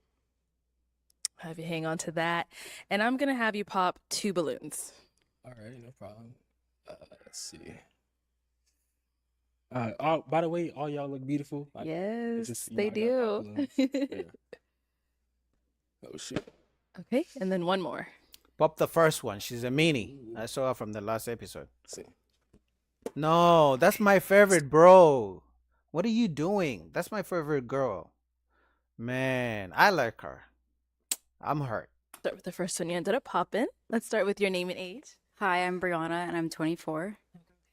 Have you hang on to that. And I'm gonna have you pop 2 balloons. All right, no problem. Let's see. By the way, all y'all look beautiful. Like, Yes, it's just, they I gotta pop do. balloons. Yeah. Oh shit. Okay, and then one more. Pop the first one. She's a meanie. I saw her from the last episode. Let's see. No, that's my favorite, bro. What are you doing? That's my favorite girl. Man, I like her. I'm hurt. Start with the first one you ended up popping. Let's start with your name and age. Hi, I'm Brianna, and I'm 24.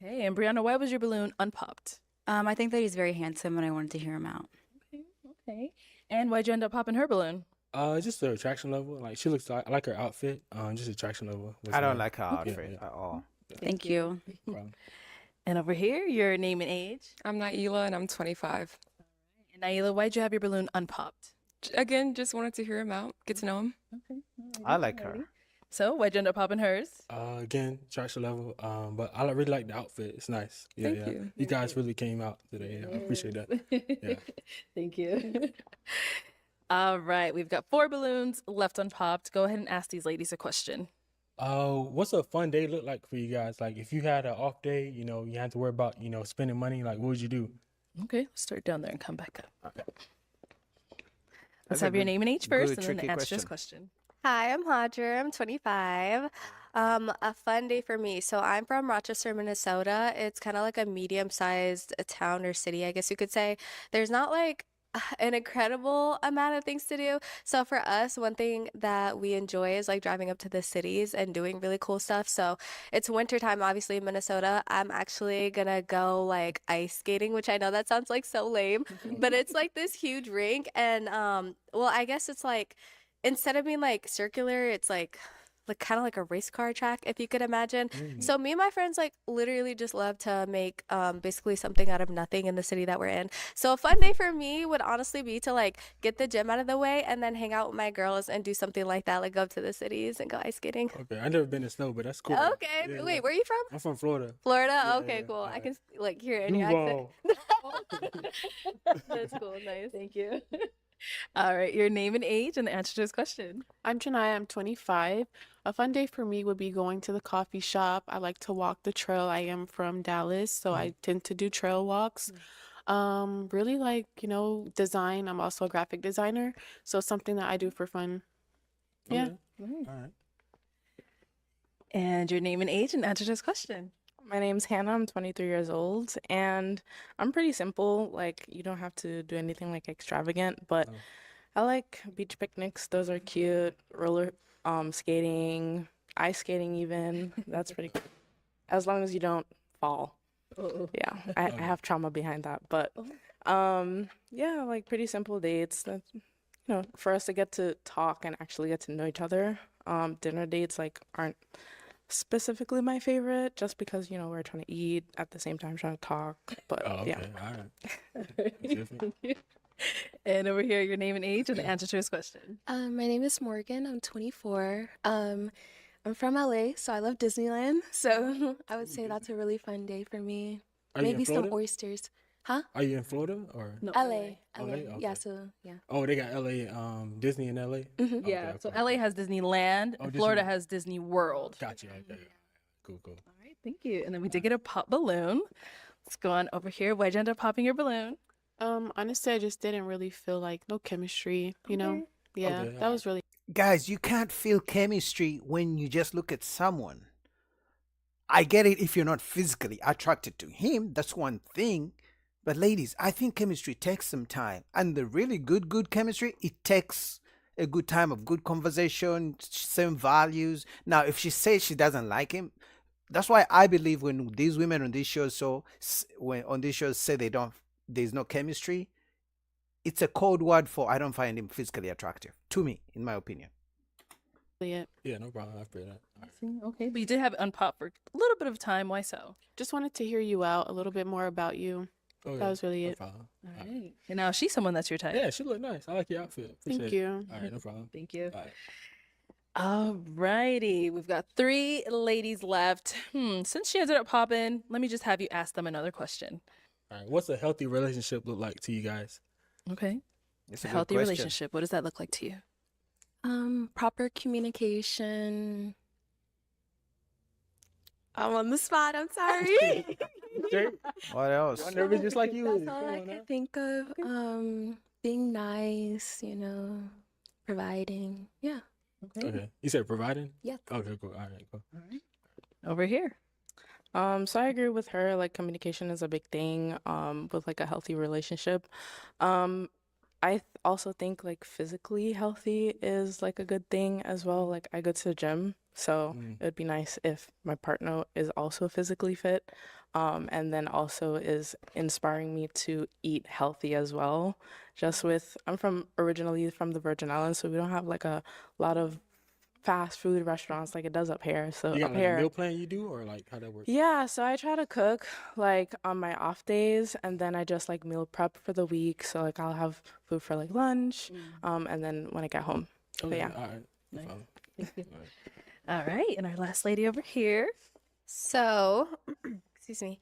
Okay, and Brianna, why was your balloon unpopped? I think that he's very handsome, and I wanted to hear him out. Okay. And why'd you end up popping her balloon? Just the attraction level. Like she looks like I like her outfit. Just attraction level. Was I don't there. like her Yeah, outfit yeah. at all. Thank you. No problem. And over here, your name and age. I'm Naila and I'm 25. And Naila, why'd you have your balloon unpopped? Again, just wanted to hear him out, get to know him. Okay. I like her. So why'd you end up popping hers? Again, attraction level. But I really like the outfit. It's nice. Yeah, Thank yeah. you. You guys really came out today. Yeah, I appreciate that. Yeah. Thank you. All right, we've got 4 balloons left unpopped. Go ahead and ask these ladies a question. What's a fun day look like for you guys? Like if you had an off day, you had to worry about, spending money, like what would you do? Okay, let's start down there and come back up. Okay. Let's That's a have your good- name and age first, good, and then tricky answer this question. question. Hi, I'm Hadra. I'm 25. A fun day for me. So I'm from Rochester, Minnesota. It's kind of like a medium-sized town or city, I guess you could say. There's not like an incredible amount of things to do. So for us, one thing that we enjoy is like driving up to the cities and doing really cool stuff. So it's wintertime, obviously, in Minnesota. I'm actually gonna go like ice skating, which I know that sounds like so lame, but it's like this huge rink. And well, I guess it's like instead of being like circular, it's like kind of like a race car track, if you could imagine. So me and my friends like literally just love to make basically something out of nothing in the city that we're in. So a fun day for me would honestly be to like get the gym out of the way and then hang out with my girls and do something like that, like go up to the cities and go ice skating. Okay, I never been to snow, but that's cool. Okay, Yeah, wait, yeah. where are you from? I'm from Florida. Florida? Yeah, Okay, yeah, cool. I alright. can like hear it in your accent. Duval. That's cool, nice. Thank you. All right, your name and age, and the answer to this question. I'm Janaya. I'm 25. A fun day for me would be going to the coffee shop. I like to walk the trail. I am from Dallas, so I tend to do trail walks. Really like, design. I'm also a graphic designer, so it's something that I do for fun. Yeah. Okay. All right. And your name and age, and answer to this question. My name's Hannah. I'm 23 years old, and I'm pretty simple. Like, you don't have to do anything like extravagant, but Oh. I like beach picnics. Those are cute. Roller skating, ice skating even. That's pretty cool. As long as you don't fall. Yeah, I have trauma behind that, but yeah, like pretty simple dates. That's, for us to get to talk and actually get to know each other. Dinner dates like aren't specifically my favorite, just because we're trying to eat at the same time trying to talk. But Oh, okay. yeah, All right. Different. And over here, your name and age, and the answer to this question. My name is Morgan. I'm 24. I'm from LA, so I love Disneyland. So I would say that's a really fun day for me. Are you in Maybe some Florida? oysters. Huh? Are you in Florida or? No, LA. LA? Yeah, Okay. so yeah. Oh, they got LA, Disney in LA. Mhm. Yeah, Okay, so okay. LA has Disneyland, Oh, and Florida Disney. has Disney World. Gotcha. Okay. Cool. All right, thank you. And then we did get a pop balloon. Let's go on over here. Why'd you end up popping your balloon? Honestly, I just didn't really feel like no chemistry, Okay. Yeah, Okay, that was really Guys, you can't feel chemistry when you just look at someone. I get it if you're not physically attracted to him, that's one thing. But ladies, I think chemistry takes some time. And the really good chemistry, it takes a good time of good conversation, same values. Now, if she says she doesn't like him, that's why I believe when these women on these shows when on these shows say there's no chemistry, it's a code word for I don't find him physically attractive. To me, in my opinion. it. Yeah, no problem. I feel that. All right. See, okay, but you did have it unpopped for a little bit of time. Why so? Just wanted to hear you out a little bit more about you. Oh, That was really no it. problem. All All right. right. And now she's someone that's your type. Yeah, she look nice. I like your outfit. Thank Appreciate it. you. All right, no problem. Thank you. All right. All righty. We've got 3 ladies left. Since she ended up popping, let me just have you ask them another question. All right. What's a healthy relationship look like to you guys? Okay. It's A good healthy question. relationship. What does that look like to you? Proper communication. I'm on the spot. I'm sorry. Straight? What else? Y'all nervous just like you That's is. all Come I on now. could think of. Being nice, providing. Yeah. Okay. You said providing? Yeah. Okay, cool. All right, cool. Over here. So I agree with her. Like communication is a big thing. With like a healthy relationship. I also think like physically healthy is like a good thing as well. Like I go to the gym, so Mm. it would be nice if my partner is also physically fit. and then also is inspiring me to eat healthy as well. I'm originally from the Virgin Islands, so we don't have like a lot of fast food restaurants like it does up here. So You got up like a here, meal plan you do, or like how that works? yeah, so I try to cook like on my off days, and then I just like meal prep for the week. So like I'll have food for like lunch, and then when I get home. But Okay, yeah. all right. No Nice. problem. Thank you. All right. All right, and our last lady over here. So, excuse me.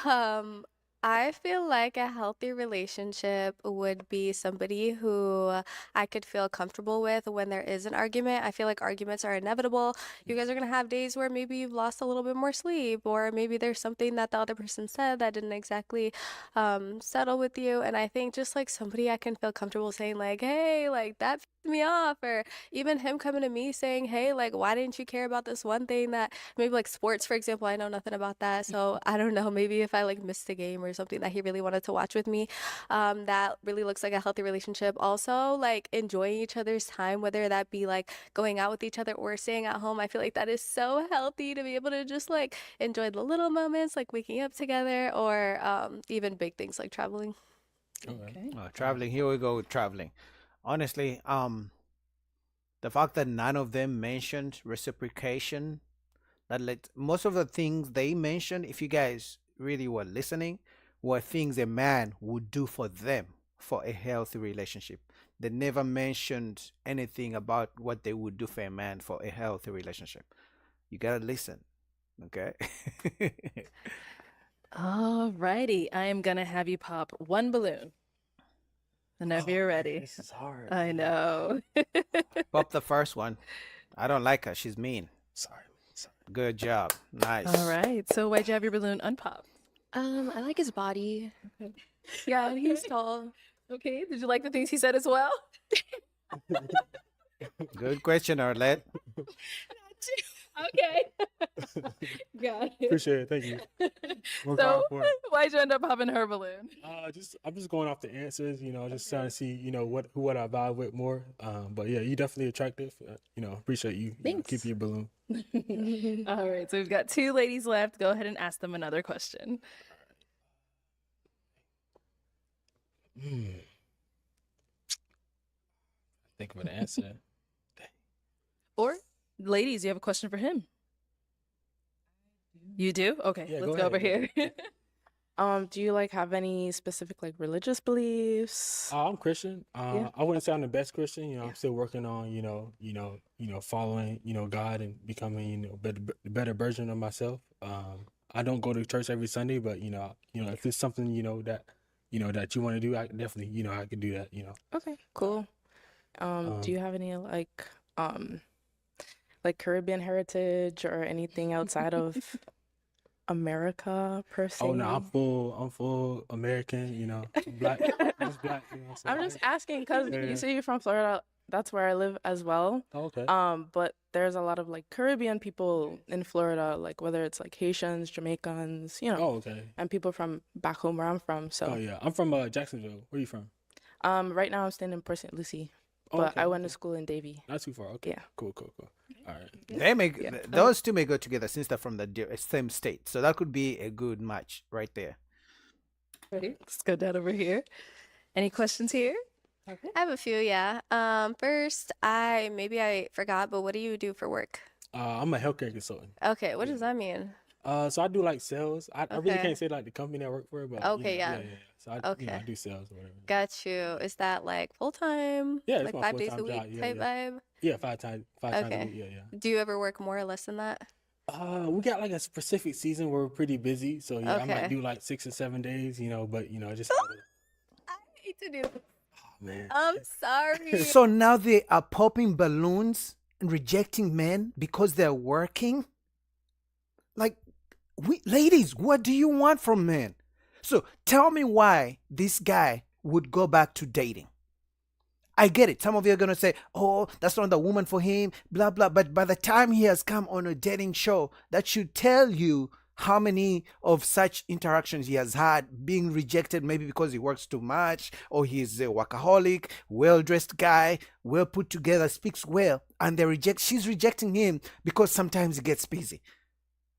Um, I feel like a healthy relationship would be somebody who I could feel comfortable with when there is an argument. I feel like arguments are inevitable. You guys are gonna have days where maybe you've lost a little bit more sleep, or maybe there's something that the other person said that didn't exactly settle with you. And I think just like somebody I can feel comfortable saying like, hey, like that pissed me off, or even him coming to me saying, hey, like why didn't you care about this one thing that maybe like sports, for example, I know nothing about that. So I don't know, maybe if I like missed a game or something that he really wanted to watch with me, that really looks like a healthy relationship. Also, like enjoying each other's time, whether that be like going out with each other or staying at home. I feel like that is so healthy to be able to just like enjoy the little moments, like waking up together, or even big things like traveling. Okay. Traveling. Here we go with traveling. Honestly, the fact that none of them mentioned reciprocation, most of the things they mentioned, if you guys really were listening, were things a man would do for them for a healthy relationship. They never mentioned anything about what they would do for a man for a healthy relationship. You gotta listen, okay? All righty, I am gonna have you pop one balloon whenever you're ready. This is hard. I know. Pop the first one. I don't like her. She's mean. Sorry. Good job. Nice. All right. So why'd you have your balloon unpopped? I like his body. Okay. Yeah, and he's tall. Okay. Did you like the things he said as well? Good question, Arlette. Okay. Got it. Appreciate it. Thank you. Work So hard for it. why'd you end up popping her balloon? I'm just going off the answers, just trying to see, what I vibe with more. But yeah, you definitely attractive. Appreciate you. Thanks. Keep your balloon. All right. So we've got two ladies left. Go ahead and ask them another question. Think of an answer. Or, ladies, you have a question for him? You do? Okay. Yeah, let's go go over ahead. here. Do you like have any specific like religious beliefs? I'm Christian. Yeah. I wouldn't say I'm the best Christian. I'm still working on, following, God and becoming, better version of myself. I don't go to church every Sunday, but if it's something, that you want to do, I definitely, I could do that. Okay, cool. Do you have any like Caribbean heritage or anything outside of America per se? Oh no, I'm full American. I'm black. I'm just black. I'm just asking because Yeah. you say you're from Florida. That's where I live as well. Oh, okay. But there's a lot of like Caribbean people in Florida, like whether it's like Haitians, Jamaicans, Oh, okay. and people from back home where I'm from. Oh So, yeah, I'm from Jacksonville. Where you from? right now I'm staying in Port St. Lucie, Oh, but okay, I went to okay. school in Davie. Not too far. Okay. Yeah. Cool. All right. They may Yeah. those two may go together since they're from the same state, so that could be a good match right there. Ready? Let's go down over here. Any questions here? Okay. I have a few, yeah. First, maybe I forgot, but what do you do for work? I'm a healthcare consultant. Okay, what does that mean? So I do like sales. I really Okay. can't say like the company I work for, but Okay, yeah. yeah. So I Okay. do sales or whatever. Got you. Is that like full time? Yeah, it's Like my 5 days a full-time week job. type Yeah. vibe? Yeah, five times a Okay. week. Yeah. Do you ever work more or less than that? We got like a specific season where we're pretty busy, so yeah, I might Okay. do like 6 or 7 days, but just I hate to do this. oh man. I'm sorry. So now they are popping balloons and rejecting men because they're working? Like, ladies, what do you want from men? So tell me why this guy would go back to dating. I get it. Some of you are going to say, oh, that's not the woman for him, blah, blah. But by the time he has come on a dating show, that should tell you how many of such interactions he has had, being rejected maybe because he works too much, or he's a workaholic, well-dressed guy, well put together, speaks well, and she's rejecting him because sometimes he gets busy.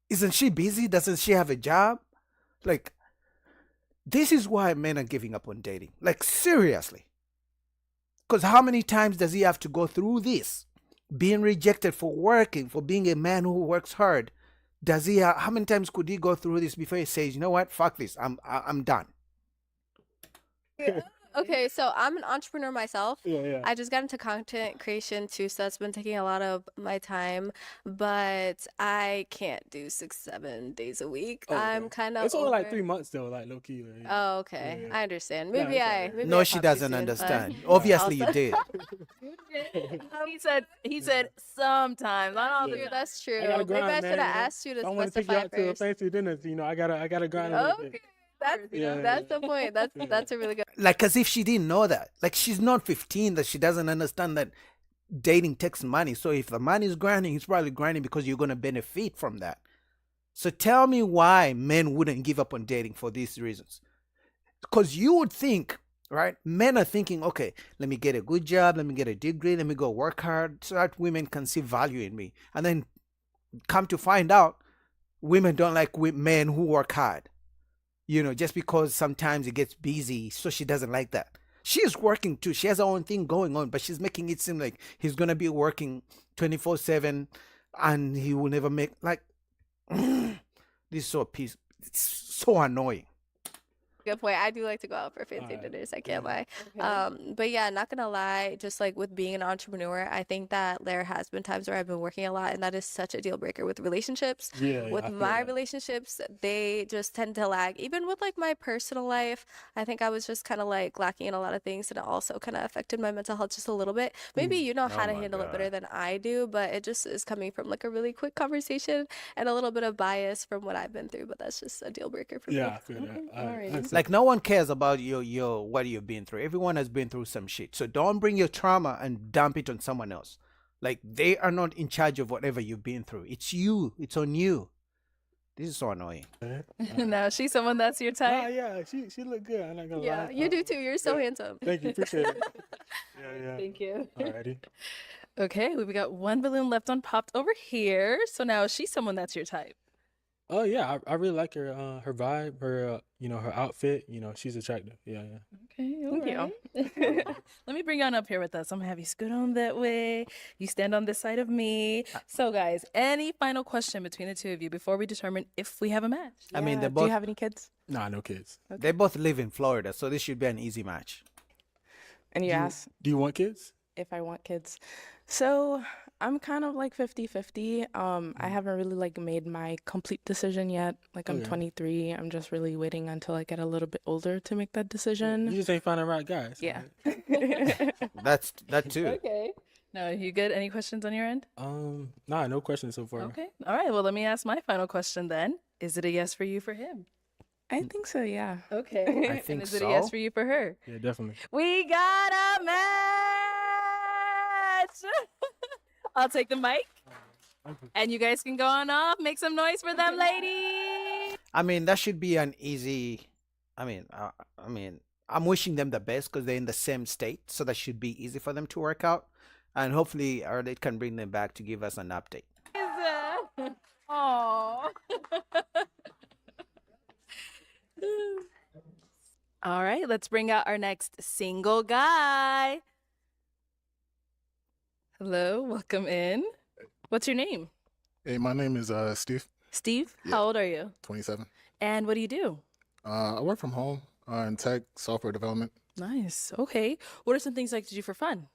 Isn't she busy? Doesn't she have a job? Like, this is why men are giving up on dating. Like, seriously. Because how many times does he have to go through this? Being rejected for working, for being a man who works hard. Does he? How many times could he go through this before he says, you know what, fuck this, I'm done? Okay, so I'm an entrepreneur myself. Yeah. I just got into content creation too, so that's been taking a lot of my time. But I can't do 6-7 days a week. Oh, okay. I'm kind of It's only like over. 3 months though, like low key. Like, Oh, okay. Yeah. I understand. Nah, Maybe it's I alright. maybe No, I she talk too doesn't soon, but understand. Obviously, you also did. He said sometimes, not all the True, time. that's true. I gotta Maybe grind, I should man. have asked you to If I want to take you specify out to a first. fancy dinner, I gotta grind a little Okay, bit. that's Yeah. the point. That's a really good. Like, as if she didn't know that. Like, she's not 15, that she doesn't understand that dating takes money. So if the money is grinding, he's probably grinding because you're going to benefit from that. So tell me why men wouldn't give up on dating for these reasons. Because you would think, right? Men are thinking, okay, let me get a good job, let me get a degree, let me go work hard so that women can see value in me. And then come to find out, women don't like men who work hard. You know, just because sometimes it gets busy, so she doesn't like that. She's working too. She has her own thing going on, but she's making it seem like he's going to be working 24/7 and he will never make, like, this is so peace. It's so annoying. Good point. I do like to go out for fancy dinners. I can't lie. But yeah, not gonna lie. Just like with being an entrepreneur, I think that there has been times where I've been working a lot, and that is such a deal breaker with relationships. Yeah, With I feel my that. relationships, they just tend to lag. Even with like my personal life, I think I was just kind of like lacking in a lot of things, and it also kind of affected my mental health just a little bit. Maybe you know how to handle it better than I do, but it just is coming from like a really quick conversation and a little bit of bias from what I've been through. But that's just a deal breaker for me. Yeah, I feel that. I accept Like, no one cares about your what you've been through. Everyone has been through some shit. So don't bring your trauma and dump it on someone else. Like, they are not in charge of whatever you've been through. It's you. It's on you. This is so annoying. that. Now she's someone that's your Nah, type. yeah, she look good. I'm not gonna Yeah, lie. you do too. You're so handsome. Thank you, appreciate it. Yeah. Thank you. Alrighty. Okay, we've got one balloon left unpopped over here. So now is she someone that's your type? Oh yeah, I really like her vibe, her her outfit. She's attractive. Yeah. Okay, Thank you. alright. Let me bring you on up here with us. I'm gonna have you scoot on that way. You stand on this side of me. So, guys, any final question between the two of you before we determine if we have a match? I mean, Yeah, they do both you have any kids? Nah, no kids. they both live in Florida, so this should be an easy match. And you asked Do you want kids? if I want kids. So I'm kind of like 50-50. I haven't really like made my complete decision yet. Like I'm Okay. 23. I'm just really waiting until I get a little bit older to make that You decision. just ain't finding the right guy. so, Yeah. That's that too. Okay. Now, you good? Any questions on your end? Nah, no questions so far. Okay. All right. Well, let me ask my final question then. Is it a yes for you for him? I think so, yeah. Okay. I And think is it a yes so. for you for her? Yeah, definitely. We got a match. I'll take the mic. And you guys can go on off. Make some noise for them, ladies. I mean, that should be an easy. I mean, I'm wishing them the best because they're in the same state, so that should be easy for them to work out, and hopefully, Arlette can bring them back to give us an update. Aww. All right, let's bring out our next single guy. Hello, welcome in. What's your name? Hey, my name is Steve, Steve. Yeah. How old are you? 27. And what do you do? I work from home in tech, software development. Nice. Okay. What are some things you like to do for fun?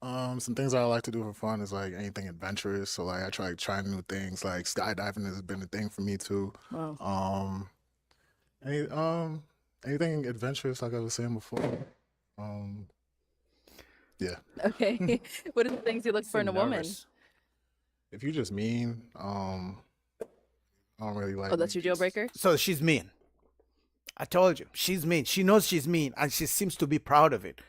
Some things I like to do for fun is like anything adventurous. So like I try new things. Like skydiving has been a thing for me too. Wow. Anything adventurous, like I was saying before. Yeah. Okay. What are the things you look for in a woman? Nervous. If you're just mean, I don't really like. Oh, that's your deal breaker? So she's mean. I told you, she's mean. She knows she's mean, and she seems to be proud of it.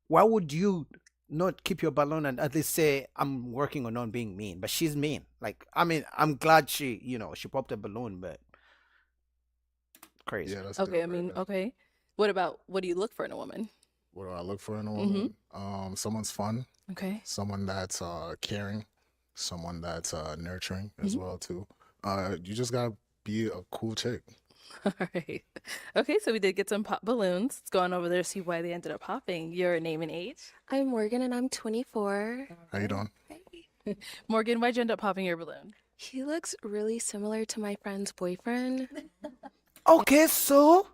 Why would you not keep your balloon and at least say, I'm working on not being mean? But she's mean. Like, I mean, I'm glad she popped a balloon, but crazy. Yeah, that's Okay, I mean, okay. What do you look for in a woman? What do I look for in a woman? Someone's fun, Okay. someone that's caring, someone that's nurturing as well too. You just gotta be a cool chick. All right. Okay, so we did get some pop balloons. Let's go on over there, see why they ended up popping. Your name and age? I'm Morgan and I'm 24. How you doing? Morgan, why'd you end up popping your balloon? He looks really similar to my friend's boyfriend. Okay, so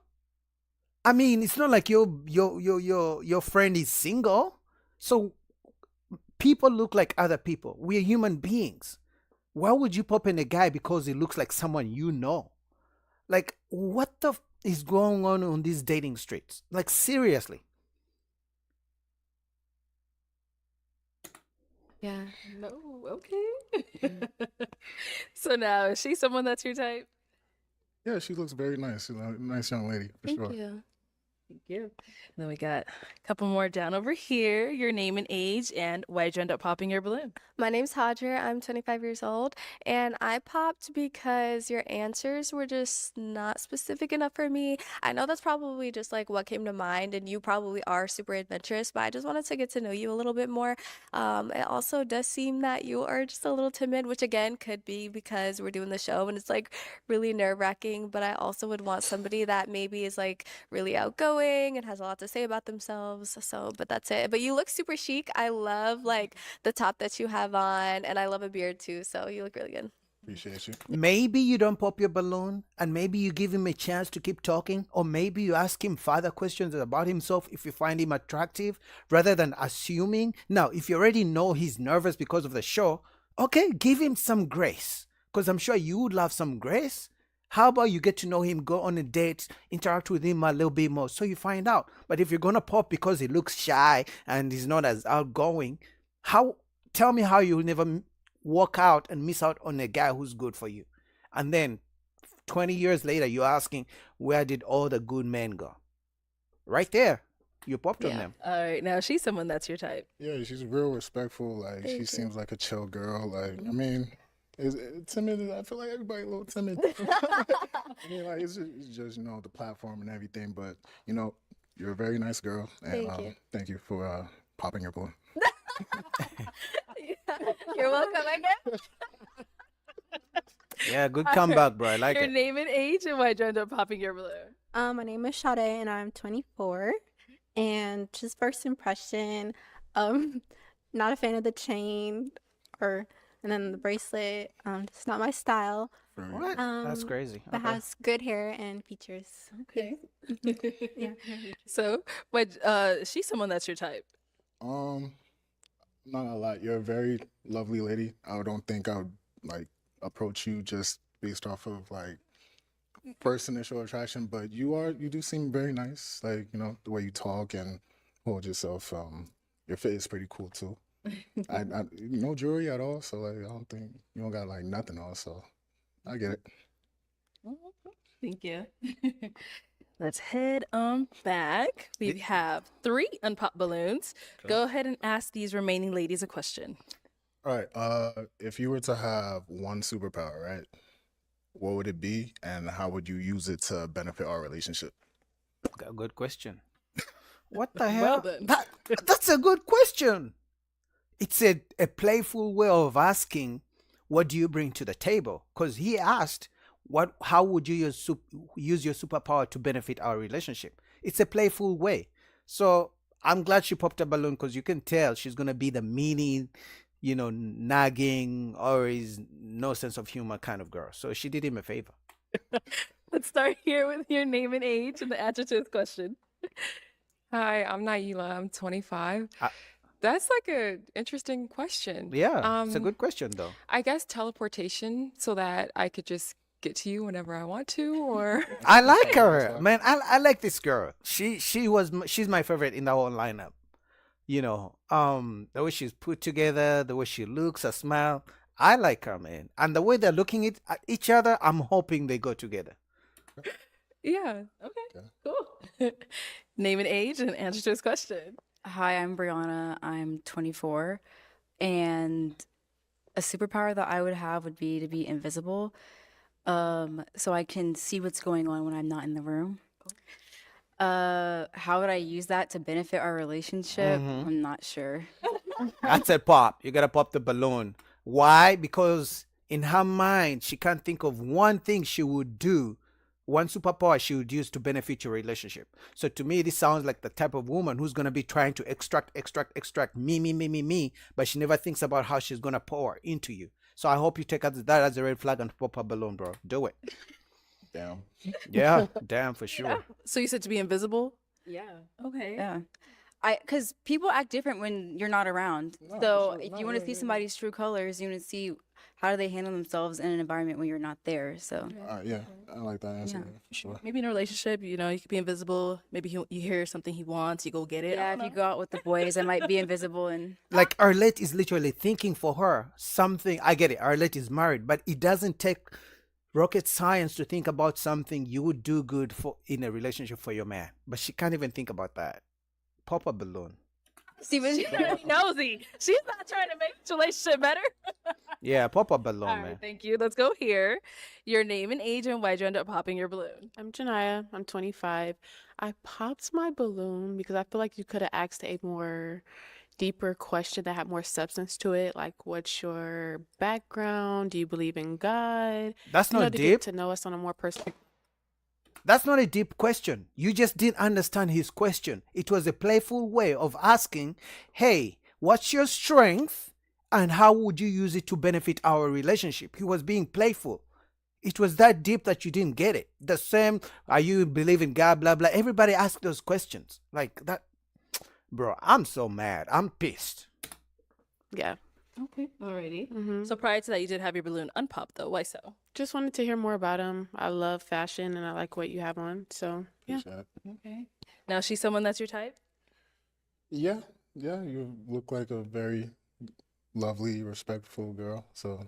I mean, it's not like your friend is single. So people look like other people. We're human beings. Why would you pop in a guy because he looks like someone you know? Like, what the is going on these dating streets? Like, seriously. Yeah. No, okay. So now, is she someone that's your type? Yeah, she looks very nice. She's a nice young lady, for Thank sure. you. Thank you. And then we got a couple more down over here. Your name and age, and why'd you end up popping your balloon? My name's Hadra. I'm 25 years old, and I popped because your answers were just not specific enough for me. I know that's probably just like what came to mind, and you probably are super adventurous, but I just wanted to get to know you a little bit more. It also does seem that you are just a little timid, which again could be because we're doing the show and it's like really nerve-wracking, but I also would want somebody that maybe is like really outgoing and has a lot to say about themselves. So, but that's it. But you look super chic. I love like the top that you have on, and I love a beard too. So you look really good. Appreciate you. Maybe you don't pop your balloon and maybe you give him a chance to keep talking, or maybe you ask him further questions about himself if you find him attractive rather than assuming. Now, if you already know he's nervous because of the show, okay, give him some grace, because I'm sure you would love some grace. How about you get to know him, go on a date, interact with him a little bit more so you find out. But if you're going to pop because he looks shy and he's not as outgoing, tell me how you'll never walk out and miss out on a guy who's good for you. And then 20 years later, you're asking, where did all the good men go? Right there. You popped on them. All right. Now, she's someone that's your type. Yeah, she's real respectful. Like, Thank she you. seems like a chill girl. Like, I mean, is timid. I feel like everybody a little timid. I mean, like, it's just the platform and everything. But you're a very nice girl, and Thank you. thank you for popping your balloon. You're welcome, I guess. Yeah, good comeback, bro. I like Your it. name and age, and why'd you end up popping your balloon? My name is Sade and I'm 24. And just first impression, not a fan of the chain and then the bracelet. It's not my style. What? That's crazy. But Okay. has good hair and features. Okay. Yeah. So, she's someone that's your type. Not a lot. You're a very lovely lady. I don't think I would like approach you just based off of like first initial attraction, but you do seem very nice. Like, the way you talk and hold yourself. Your fit is pretty cool too. I no jewelry at all, so like I don't think you don't got like nothing else, so I get it. Thank you. Let's head on back. We have 3 unpopped balloons. Okay. Go ahead and ask these remaining ladies a question. All right. If you were to have one superpower, right? What would it be, and how would you use it to benefit our relationship? Good question. What the Well hell? then. That's a good question. It's a playful way of asking, what do you bring to the table? Because he asked, how would you use your superpower to benefit our relationship? It's a playful way. So I'm glad she popped a balloon, because you can tell she's going to be the meanie, nagging, or is no sense of humor kind of girl. So she did him a favor. Let's start here with your name and age and the answer to this question. Hi, I'm Naila. I'm 25. That's like a interesting question. Yeah, it's a good question though. I guess teleportation so that I could just get to you whenever I want to, or I like her, man. I like this girl. She's my favorite in the whole lineup. The way she's put together, the way she looks, her smile. I like her, man. And the way they're looking at each other, I'm hoping they go together. yeah. Okay, cool. Name and age and answer to his question. Hi, I'm Brianna. I'm 24. And a superpower that I would have would be to be invisible. So I can see what's going on when I'm not in the room. How would I use that to benefit our relationship? I'm not sure. That's a pop. You gotta pop the balloon. Why? Because in her mind, she can't think of one thing she would do one superpower she would use to benefit your relationship. So to me, this sounds like the type of woman who's gonna be trying to extract me, but she never thinks about how she's gonna pour into you. So I hope you take that as a red flag and pop a balloon, bro. Do it. Damn. Yeah, damn for sure. So you said to be invisible? Yeah. Okay. Yeah. Because people act different when you're not around. No, for So sure. if No, you want yeah, to see yeah, yeah. somebody's true colors, you want to see how do they handle themselves in an environment when you're not there. So Yeah, I like that answer. Yeah. Yeah, for sure. Maybe in a relationship, you know, you could be invisible. Maybe you hear something he wants, you go get it. I yeah, don't if you know. go out with the boys, I might be invisible and Like Arlette is literally thinking for her something. I get it. Arlette is married, but it doesn't take rocket science to think about something you would do good for in a relationship for your man. But she can't even think about that. Pop a balloon. see what She's trying to be nosy. She's not trying to make this relationship better. Yeah, pop a balloon, All man. right, thank you. Let's go here. Your name and age and why'd you end up popping your balloon? I'm Janaya. I'm 25. I popped my balloon because I feel like you could have asked a more deeper question that had more substance to it. Like, what's your background? Do you believe in God? That's You know, not to deep. get to know us on a more personal. That's not a deep question. You just didn't understand his question. It was a playful way of asking, hey, what's your strength and how would you use it to benefit our relationship? He was being playful. It was that deep that you didn't get it. The same, are you believe in God, blah, blah. Everybody asks those questions. Like that. Bro, I'm so mad. I'm pissed. Yeah. Okay. Alrighty. hmm So prior to that, you did have your balloon unpopped, though. Why so? Just wanted to hear more about him. I love fashion and I like what you have on. So, yeah. Appreciate it. Okay. Now she's someone that's your type? Yeah, you look like a very lovely, respectful girl. So,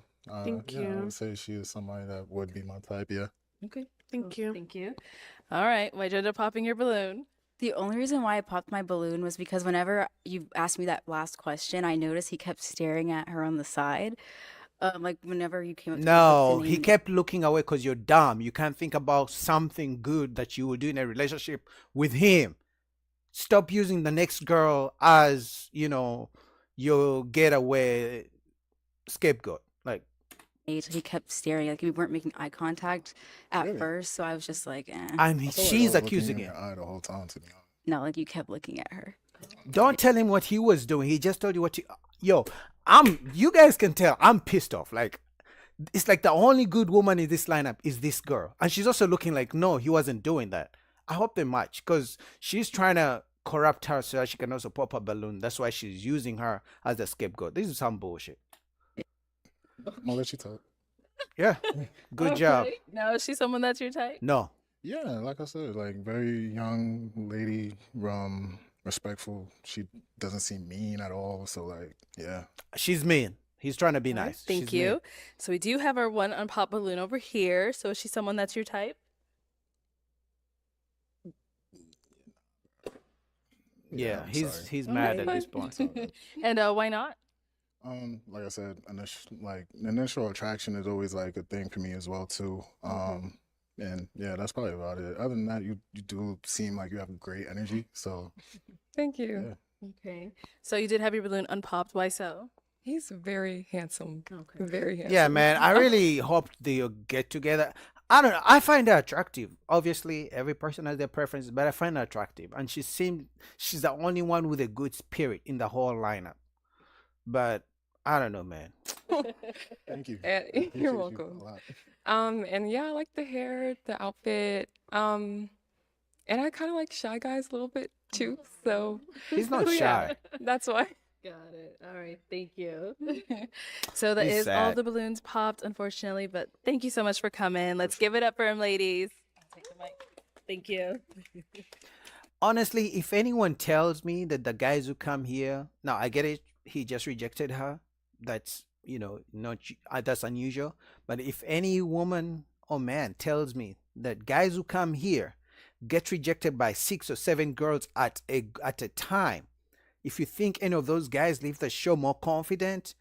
Thank yeah, I you. would say she is somebody that would be my type. Yeah. Okay. Thank you. Thank you. All right. Why'd you end up popping your balloon? The only reason why I popped my balloon was because whenever you asked me that last question, I noticed he kept staring at her on the side. Like whenever you came up to me No, he listening. kept looking away because you're dumb. You can't think about something good that you will do in a relationship with him. Stop using the next girl as, your getaway scapegoat. Like, He kept staring, like we weren't making eye contact at Really? first, so I was just like, eh. I mean, I feel like I she's was looking accusing in him. your eye the whole time, to be honest. No, like you kept looking at her. Don't tell him what he was doing. He just told you what you. Yo, you guys can tell I'm pissed off. Like, it's like the only good woman in this lineup is this girl. And she's also looking like, no, he wasn't doing that. I hope they match because she's trying to corrupt her so that she can also pop a balloon. That's why she's using her as a scapegoat. This is some bullshit. I'm gonna let you talk. Yeah. Good job. Okay. Now is she someone that's your type? No. Yeah, like I said, like very young lady, respectful. She doesn't seem mean at all. So like, yeah. She's mean. He's trying to be All right, nice. Thank She's mean. you. So we do have our one unpopped balloon over here. So is she someone that's your type? Yeah, I'm he's sorry. he's Okay. mad at this point. And why not? Like I said, initial attraction is always like a thing for me as well too. And yeah, that's probably about it. Other than that, you do seem like you have great energy. So Thank you. yeah. Okay. So you did have your balloon unpopped. Why so? He's very handsome. Okay. Very handsome. Yeah, man. I really hope they'll get together. I don't know. I find her attractive. Obviously, every person has their preferences, but I find her attractive. And she's the only one with a good spirit in the whole lineup. But I don't know, man. Thank you. And I appreciate you're you welcome. a lot. And yeah, I like the hair, the outfit. And I kind of like shy guys a little bit too. So He's not yeah, shy. that's why. Got it. All right. Thank you. So that He's is all sad. the balloons popped, unfortunately. But thank you so much for coming. Let's give it up for him, ladies. I'll take the mic. Thank you. Honestly, if anyone tells me that the guys who come here, now I get it, he just rejected her. That's, not that's unusual. But if any woman or man tells me that guys who come here get rejected by 6 or 7 girls at a time, if you think any of those guys leave the show more confident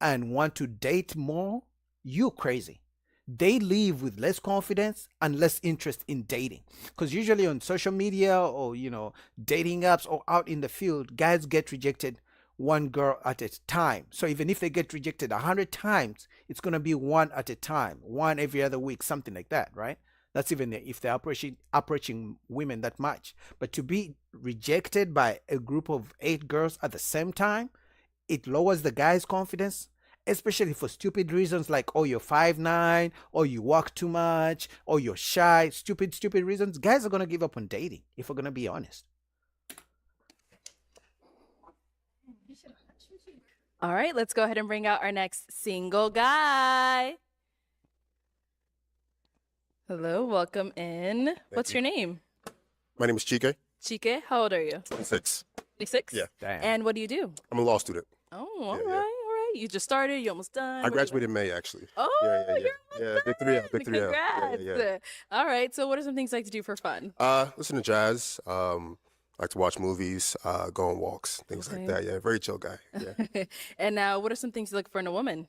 and want to date more, you crazy. They leave with less confidence and less interest in dating. Because usually on social media or, dating apps or out in the field, guys get rejected one girl at a time. So even if they get rejected 100 times, it's going to be one at a time, one every other week, something like that, right? That's even if they're approaching women that much. But to be rejected by a group of 8 girls at the same time, it lowers the guy's confidence, especially for stupid reasons like, oh, you're 5'9", or you walk too much, or you're shy. Stupid reasons. Guys are gonna give up on dating, if we're gonna be honest. All right, let's go ahead and bring out our next single guy. Hello, welcome in. What's your name? My name is Chike. Chike, how old are you? 26. 26? Yeah. Damn. And what do you do? I'm a law student. Oh, all Yeah, right, yeah. all right. You just started, you almost done. I What do you graduated in May, actually. Oh, yeah, you're big 3 L, big 3 L. Congrats. Yeah. All right, so what are some things you like to do for fun? Listen to jazz. Like to watch movies, go on walks, things like Okay. that. Yeah, very chill guy. Yeah. And now, what are some things you look for in a woman?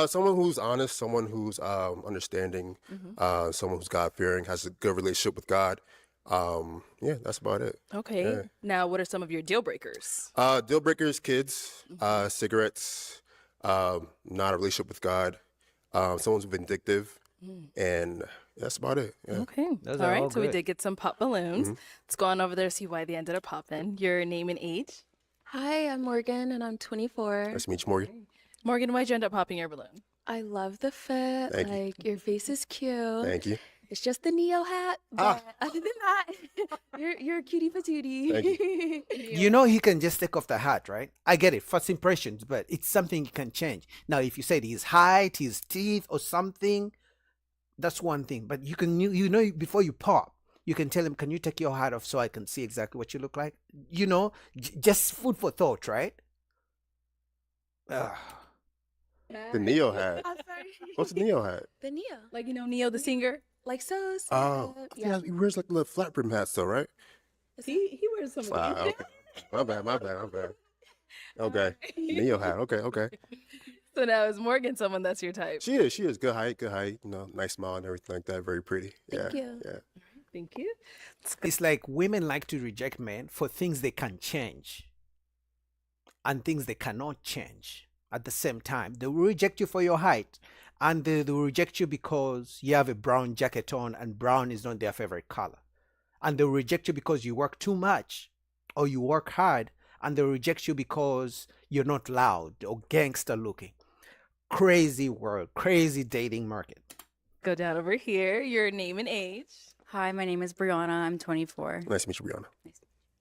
Someone who's honest, someone who's understanding, someone who's God-fearing, has a good relationship with God. Yeah, that's about it. Okay. Yeah. Now, what are some of your deal breakers? Deal breakers, kids, cigarettes, not a relationship with God, someone's vindictive, and that's about it. Yeah. Okay. Those All are right. all So we good. did get some pop balloons. Let's go on over there, see why they ended up popping. Your name and age? Hi, I'm Morgan and I'm 24. Nice to meet you, Morgan. Morgan, why'd you end up popping your balloon? I love the fit. Thank you. Like your face is cute. Thank you. It's just the Neo hat, but other than that, you're a cutie patootie. Thank You know he can just take off the hat, right? I get it, first impressions, but it's something he can change. Now, if you said his height, his teeth, or something, that's one thing. But you know, before you pop, you can tell him, "Can you take your hat off so I can see exactly what you look like?" You know, just food for thought, right? Ugh. The Neo hat. I'm sorry. What's the Neo hat? The Neo. Like, Neo the singer? Like so. Oh, yeah. He wears like little flat brim hats, though, right? He wears some of Wow. these. Okay. My bad. Okay. Neo hat. Okay. So now, is Morgan someone that's your type? She is good height. You know, nice smile and everything like that. Very pretty. Thank you. Yeah. Thank you. It's like women like to reject men for things they can change and things they cannot change at the same time. They will reject you for your height, and they will reject you because you have a brown jacket on and brown is not their favorite color. And they will reject you because you work too much or you work hard, and they will reject you because you're not loud or gangster looking. Crazy world, crazy dating market. Go down over here. Your name and age. Hi, my name is Brianna. I'm 24. Nice to meet you, Brianna.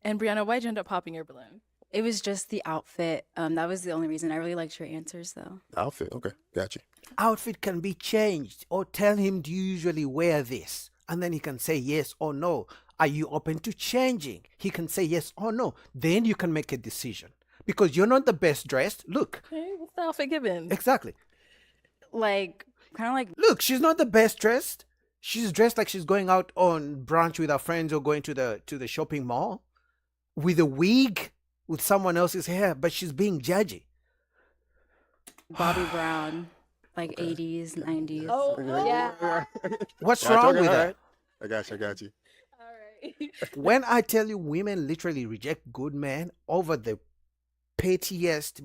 And Brianna, why'd you end up popping your balloon? It was just the outfit. That was the only reason. I really liked your answers, though. Outfit. Okay. Got you. Outfit can be changed, or tell him, do you usually wear this? And then he can say yes or no. Are you open to changing? He can say yes or no. Then you can make a decision, because you're not the best dressed. Look, Okay, what's the outfit given? exactly. Like, kind of like, Look, she's not the best dressed. She's dressed like she's going out on brunch with her friends or going to the shopping mall with a wig with someone else's hair, but she's being judgy. Bobby Brown, like 80s, 90s. Oh, Yeah. What's Watch wrong out, with all that? right. I got you. All right. When I tell you women literally reject good men over the pettiest,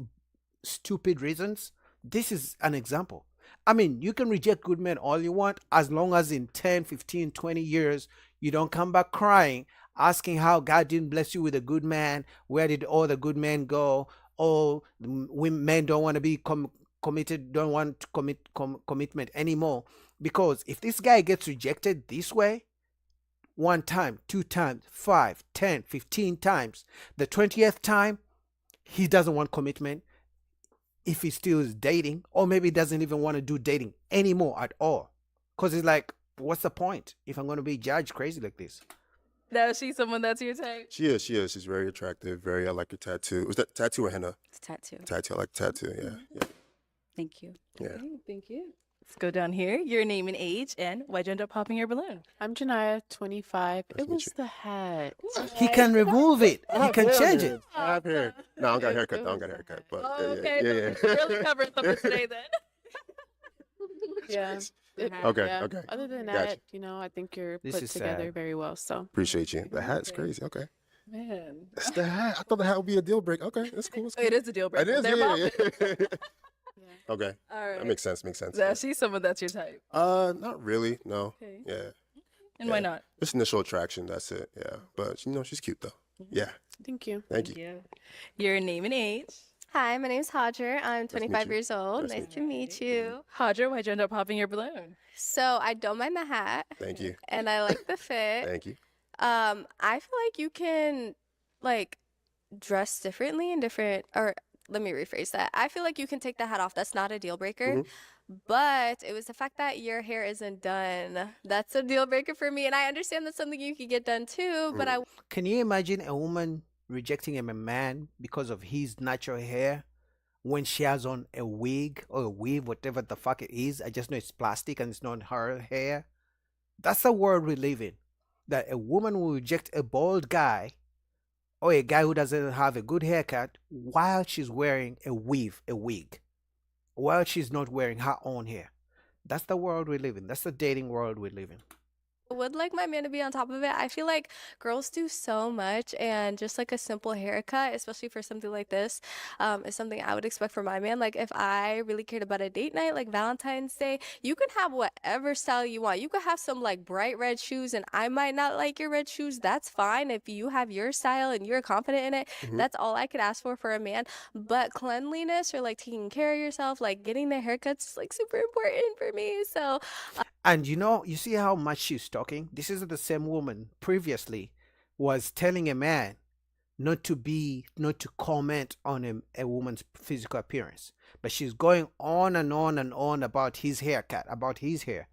stupid reasons, this is an example. I mean, you can reject good men all you want, as long as in 10, 15, 20 years, you don't come back crying, asking how God didn't bless you with a good man. Where did all the good men go? Oh, men don't want to be committed, don't want to commitment anymore. Because if this guy gets rejected this way, 1 time, 2 times, 5, 10, 15 times, the 20th time, he doesn't want commitment. If he still is dating, or maybe doesn't even want to do dating anymore at all, because it's like, what's the point if I'm going to be judged crazy like this? Now, is she someone that's your type? She is. She's very attractive. I like her tattoo. Was that tattoo or henna? It's a tattoo. Tattoo. I like tattoo. Yeah. Thank you. Yeah. Okay, thank you. Let's go down here. Your name and age, and why'd you end up popping your balloon? I'm Janaya, 25. Nice to It meet was you. the hat. He can remove it. He can change it. I have hair. No, I don't got a haircut. I don't got a haircut. But Oh, yeah, okay. yeah. So really covering something today then. Yeah. Okay, yeah. okay. Other than Gotcha. that, I think you're This put is together sad. very well. So Appreciate you. The hat's crazy. Okay. Man. That's the hat. I thought the hat would be a deal breaker. Okay, that's cool. That's cool. It is a deal It breaker. is. They're Yeah. popping. Okay. All right. That makes sense. Now, she's someone that's your type. Not really. No. Okay. Yeah. And why Yeah. not? Just initial attraction. That's it. Yeah. But you know, she's cute though. Yeah. Thank you. Thank you. Your name and age. Hi, my name's Hodger. I'm to meet 25 you. years old. Nice to Nice meet to meet you. Hodger, why'd you end up popping your balloon? So I don't mind the hat, Thank you. and I like the fit. Thank you. I feel like you can like dress differently in different, or let me rephrase that. I feel like you can take the hat off. That's not a deal breaker. Mhm. But it was the fact that your hair isn't done. That's a deal breaker for me. And I understand that's something you could get done too, but I Can you imagine a woman rejecting a man because of his natural hair when she has on a wig or a weave, whatever the fuck it is? I just know it's plastic and it's not her hair. That's the world we live in. That a woman will reject a bald guy or a guy who doesn't have a good haircut while she's wearing a weave, a wig, while she's not wearing her own hair. That's the world we live in. That's the dating world we live in. would like my man to be on top of it. I feel like girls do so much, and just like a simple haircut, especially for something like this, is something I would expect from my man. Like if I really cared about a date night, like Valentine's Day, you can have whatever style you want. You could have some like bright red shoes, and I might not like your red shoes. That's fine. If you have your style and you're confident in it, that's all I could ask for a man. But cleanliness or like taking care of yourself, like getting the haircuts is like super important for me. So And you see how much she's talking? This is the same woman previously was telling a man not to comment on a woman's physical appearance. But she's going on and on and on about his haircut, about his hair.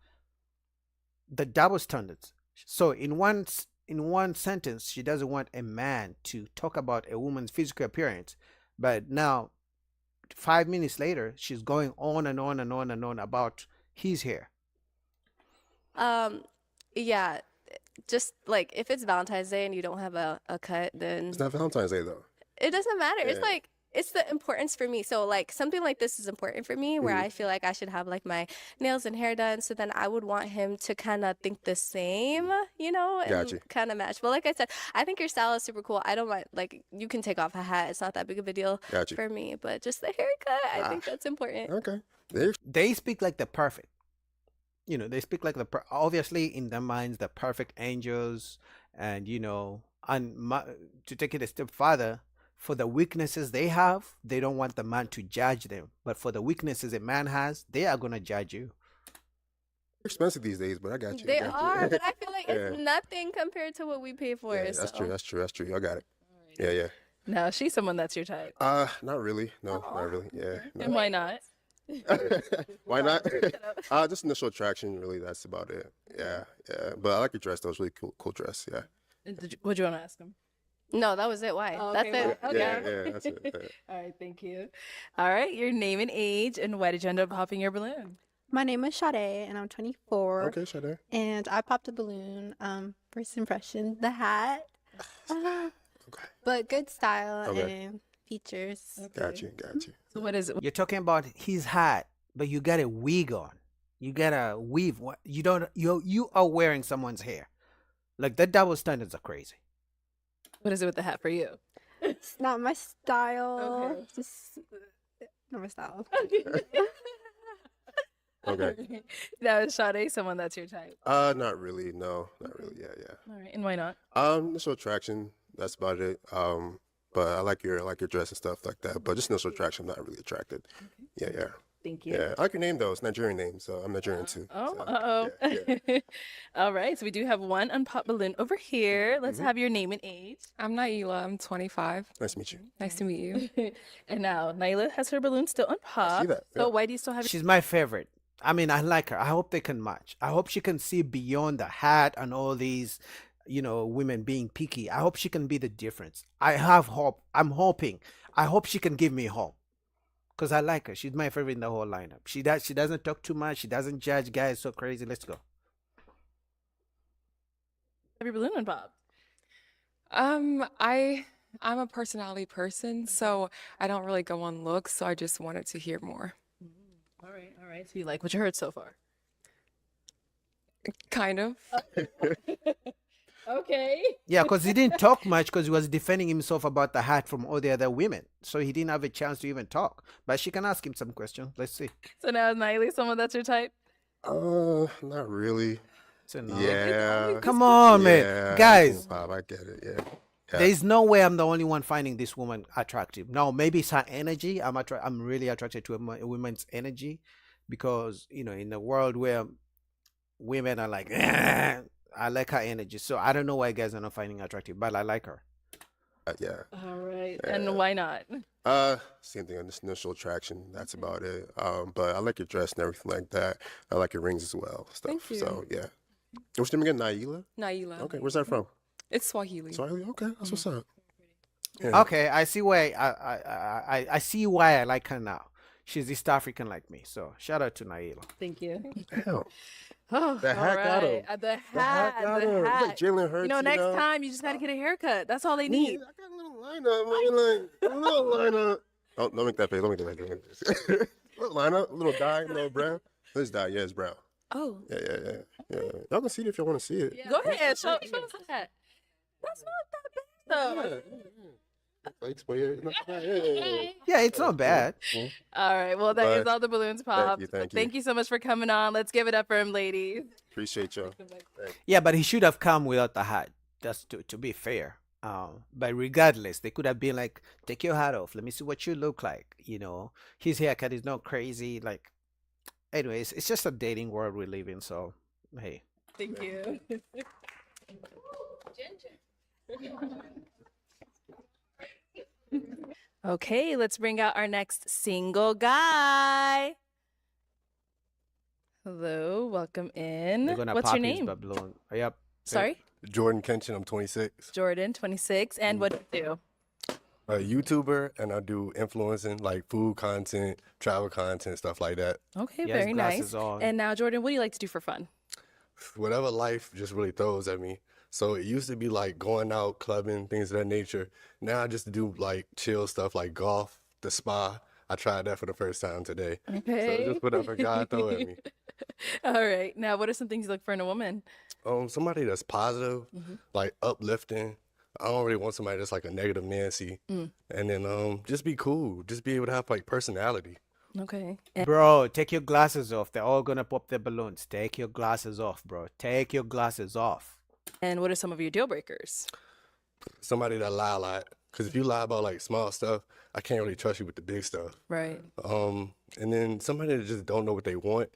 The double standards. So in one sentence, she doesn't want a man to talk about a woman's physical appearance. But now, 5 minutes later, she's going on and on and on and on about his hair. yeah, just like if it's Valentine's Day and you don't have a cut, then It's not Valentine's Day though. it doesn't matter. It's Yeah. like it's the importance for me. So like something like this is important for me where I feel like I should have like my nails and hair done. So then I would want him to kind of think the same, and Gotcha. kind of match. But like I said, I think your style is super cool. I don't mind, like you can take off a hat. It's not that big of a deal Gotcha. for me. But just the haircut, I think Ah. that's important. Okay. There. They speak like the perfect. They speak like obviously in their minds the perfect angels, and to take it a step further, for the weaknesses they have, they don't want the man to judge them. But for the weaknesses a man has, they are gonna judge you. They're expensive these days, but I got you. They I got are, you. but I feel like it's Yeah. nothing compared to what we pay for. Yeah, that's so. true. That's true. That's true. I got it. Yeah, yeah. Now, she's someone that's your type. Not really. No, not really. Yeah. And why not? Why not? Just initial attraction. Really, that's about it. Yeah, yeah. But I like your dress. Though. It's really cool dress. Yeah. What'd you want to ask him? No, that was it. Why? Oh, That's okay, it. well, Okay. Yeah, that's it. Yeah. All right, thank you. All right, your name and age, and why did you end up popping your balloon? My name is Sade, and I'm 24. Okay, Sade. And I popped a balloon. First impression, the hat. But good style Okay. and features. Got you. Got you. So what is it? You're talking about his hat, but you got a wig on. You got a weave. You don't. You are wearing someone's hair. Like the double standards are crazy. What is it with the hat for you? It's not my style. Okay. Just not my style. Okay. Now, is Sade someone that's your type? Not really. No, not really. Yeah, yeah. All right, and why not? Initial attraction. That's about it. But I like your dress and stuff like that. But just initial attraction, I'm not really attracted. Yeah, yeah. Thank you. Yeah, I like your name though. It's Nigerian name, so I'm Nigerian too. Oh, so, uh-oh. yeah. All right, so we do have one unpopped balloon over here. Let's have your name and age. I'm Naila. I'm 25. Nice to meet you. Nice to meet you. And now, Naila has her balloon still unpopped. that, So yeah. why do you still have it? She's my favorite. I mean, I like her. I hope they can match. I hope she can see beyond the hat and all these, women being picky. I hope she can be the difference. I have hope. I'm hoping. I hope she can give me hope. Because I like her. She's my favorite in the whole lineup. She doesn't talk too much. She doesn't judge guys so crazy. Let's go. Have your balloon unpopped? I'm a personality person, so I don't really go on looks, so I just wanted to hear more. All right. So you like what you heard so far? Kind of. Okay. Yeah, because he didn't talk much because he was defending himself about the hat from all the other women. So he didn't have a chance to even talk. But she can ask him some questions. Let's see. So now is Naila someone that's your type? Not really. So no. Yeah. Come on, man. Yeah. Guys, 25, I get it. Yeah. Yeah. there's no way I'm the only one finding this woman attractive. No, maybe it's her energy. I'm really attracted to a woman's energy because, in a world where women are like, I like her energy. So I don't know why guys are not finding her attractive, but I like her. Yeah. All right. Yeah. And why not? Same thing, initial attraction. That's about it. But I like your dress and everything like that. I like your rings as well. Stuff. Thank you. So yeah. What's your name again? Naila? Naila. Okay, where's that from? It's Swahili. Swahili? Okay, that's what's up. Yeah. Okay, I see why I see why I like her now. She's East African like me. So shout out to Naila. Thank you. Damn. Oh, The hat got her. The The hat hat. got The her. It's hat. like Jalen Hurts. Next time you just got to get a haircut. That's all they need. I got a little lineup. A little lineup. Don't make that face. Don't make that face. Little lineup, a little dye, a little brown. This dye, yeah, it's brown. Oh. Yeah. Y'all can see it if y'all want to see it. Go ahead. Show us the hat. That's not that bad, though. Flakes, but yeah. Yeah, it's not bad. All right. Well, that is But all the balloons popped. thank you. So much for coming on. Let's give it up for him, ladies. Appreciate y'all. Yeah, but he should have come without the hat. Just to be fair. But regardless, they could have been like, take your hat off. Let me see what you look like. His haircut is not crazy. Like, anyways, it's just a dating world we live in. So, hey. Thank you. Okay, let's bring out our next single guy. Hello, welcome in. They're gonna What's pop your his name? balloon. Yep. Sorry? Jordan Kenshin, I'm 26. Jordan, 26. And what do you do? A YouTuber, and I do influencing, like food content, travel content, stuff like that. Okay, He has very glasses nice. on. And now, Jordan, what do you like to do for fun? Whatever life just really throws at me. So it used to be like going out, clubbing, things of that nature. Now I just do like chill stuff like golf, the spa. I tried that for the first time today. Okay. So just whatever God throw at me. All right. Now, what are some things you look for in a woman? Somebody that's positive, like uplifting. I don't really want somebody that's like a negative Nancy. And then just be cool. Just be able to have like personality. Okay. Bro, take your glasses off. They're all gonna pop their balloons. Take your glasses off, bro. Take your glasses off. And what are some of your deal breakers? Somebody that lie a lot. Because if you lie about like small stuff, I can't really trust you with the big stuff. Right. And then somebody that just don't know what they want.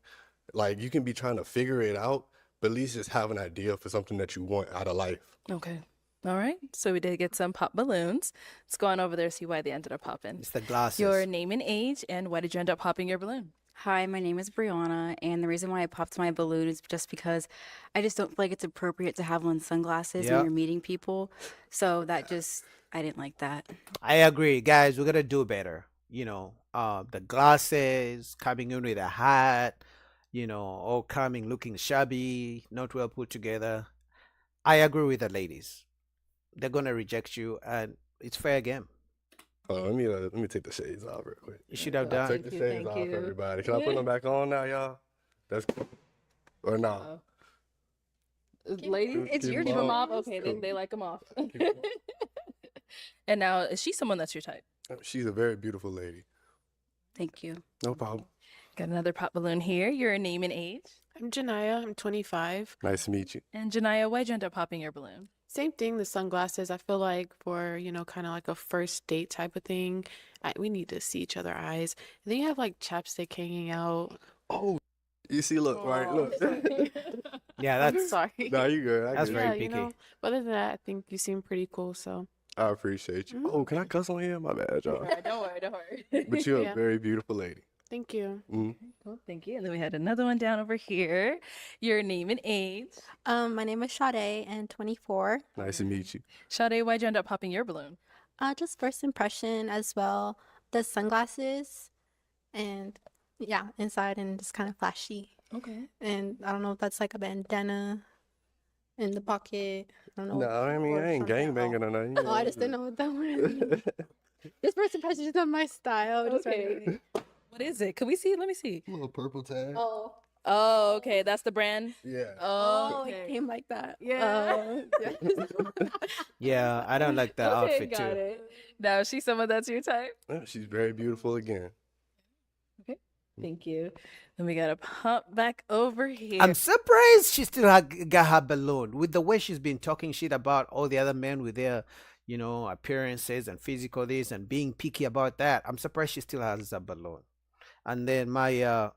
Like you can be trying to figure it out, but at least just have an idea for something that you want out of life. Okay. All right. So we did get some pop balloons. Let's go on over there, see why they ended up popping. It's the glasses. Your name and age, and why did you end up popping your balloon? Hi, my name is Brianna, and the reason why I popped my balloon is just because I just don't feel like it's appropriate to have on sunglasses Yeah. when you're meeting people. So that just, I didn't like that. I agree, guys. We gotta do better. The glasses, coming in with a hat, all coming looking shabby, not well put together. I agree with the ladies. They're gonna reject you, and it's fair game. Let me take the shades off real quick. You should have I'll done. take the shades off, everybody. Can I put them back on now, y'all? That's or not? Ladies, it's your keep them job. off. Okay, they like them off. And now, is she someone that's your type? She's a very beautiful lady. Thank you. No problem. Got another pop balloon here. Your name and age. I'm Janaya. I'm 25. Nice to meet you. And Janaya, why'd you end up popping your balloon? Same thing, the sunglasses. I feel like for, kind of like a first date type of thing, we need to see each other's eyes. And then you have like chapstick hanging out. Oh, you see, look, right? Look. Yeah, I'm that's sorry. No, you good. That's get very it. picky. But other than that, I think you seem pretty cool. So I appreciate you. Oh, can I cuss on here? My bad, y'all. Don't worry. But you're Yeah. a very beautiful lady. thank you. Cool, thank you. And then we had another one down over here. Your name and age. My name is Sade and 24. Nice to meet you. Sade, why'd you end up popping your balloon? Just first impression as well. The sunglasses and yeah, inside and just kind of flashy. Okay. And I don't know if that's like a bandana in the pocket. I don't know. No, I mean, or I ain't something. gangbanging or nothing. Oh, I just didn't know what that was. This first impression is not my style. Just Okay. What is it? Can we see? Let me see. Little purple tag. Oh. Oh, okay. That's the brand. Yeah. Oh, It came like that. Yeah. Yeah. Yeah, I don't like that Okay, outfit got too. it. Now, is she someone that's your type? Yeah, she's very beautiful again. Thank you. Then we gotta pump back over here. I'm surprised she still got her balloon with the way she's been talking shit about all the other men with their, appearances and physical this and being picky about that. I'm surprised she still has a balloon. And then my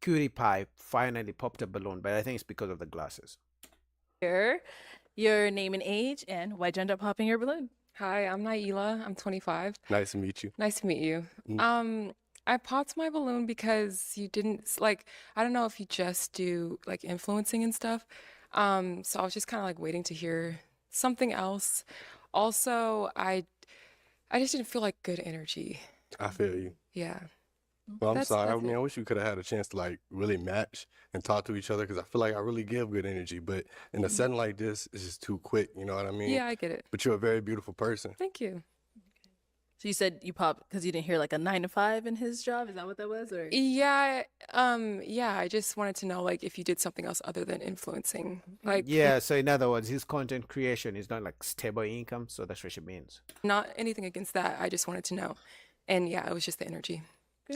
cutie pie finally popped a balloon, but I think it's because of the glasses. Here, your name and age, and why'd you end up popping your balloon? Hi, I'm Naila. I'm 25. Nice to meet you. Nice to meet you. I popped my balloon because you didn't like, I don't know if you just do like influencing and stuff. So I was just kind of like waiting to hear something else. Also, I just didn't feel like good energy. I feel you. Yeah. Well, I'm That's sorry. I that's mean, it. I wish we could have had a chance to like really match and talk to each other because I feel like I really give good energy. But in a setting like this, it's just too quick. You know what I mean? Yeah, I get it. But you're a very beautiful person. Thank you. So you said you popped because you didn't hear like a 9 to 5 in his job. Is that what that was? Or Yeah, yeah, I just wanted to know like if you did something else other than influencing. Like Yeah, so in other words, his content creation is not like stable income, so that's what she means. not anything against that. I just wanted to know. And yeah, it was just the energy.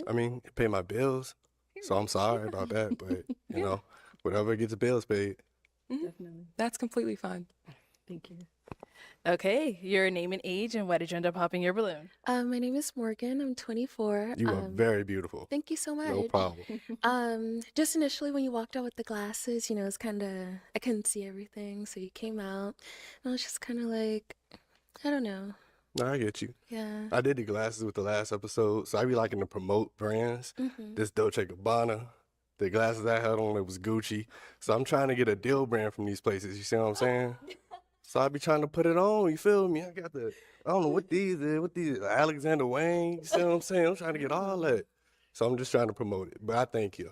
I mean, it pay my bills, so I'm sorry about that. But you know, whatever gets the bills paid. Definitely. That's completely fine. Thank you. Okay, your name and age, and why did you end up popping your balloon? My name is Morgan. I'm 24. You are very beautiful. Thank you so No much. problem. Just initially when you walked out with the glasses, it's kind of, I couldn't see everything. So you came out, and I was just kind of like, I don't know. No, I get you. Yeah. I did the glasses with the last episode, so I be liking to promote brands. This Dolce Gabbana, the glasses I had on, it was Gucci. So I'm trying to get a deal brand from these places. You see what I'm saying? So I be trying to put it on. You feel me? I got I don't know what these is. What these? Alexander Wang. You see what I'm saying? I'm trying to get all that. So I'm just trying to promote it. But I thank you.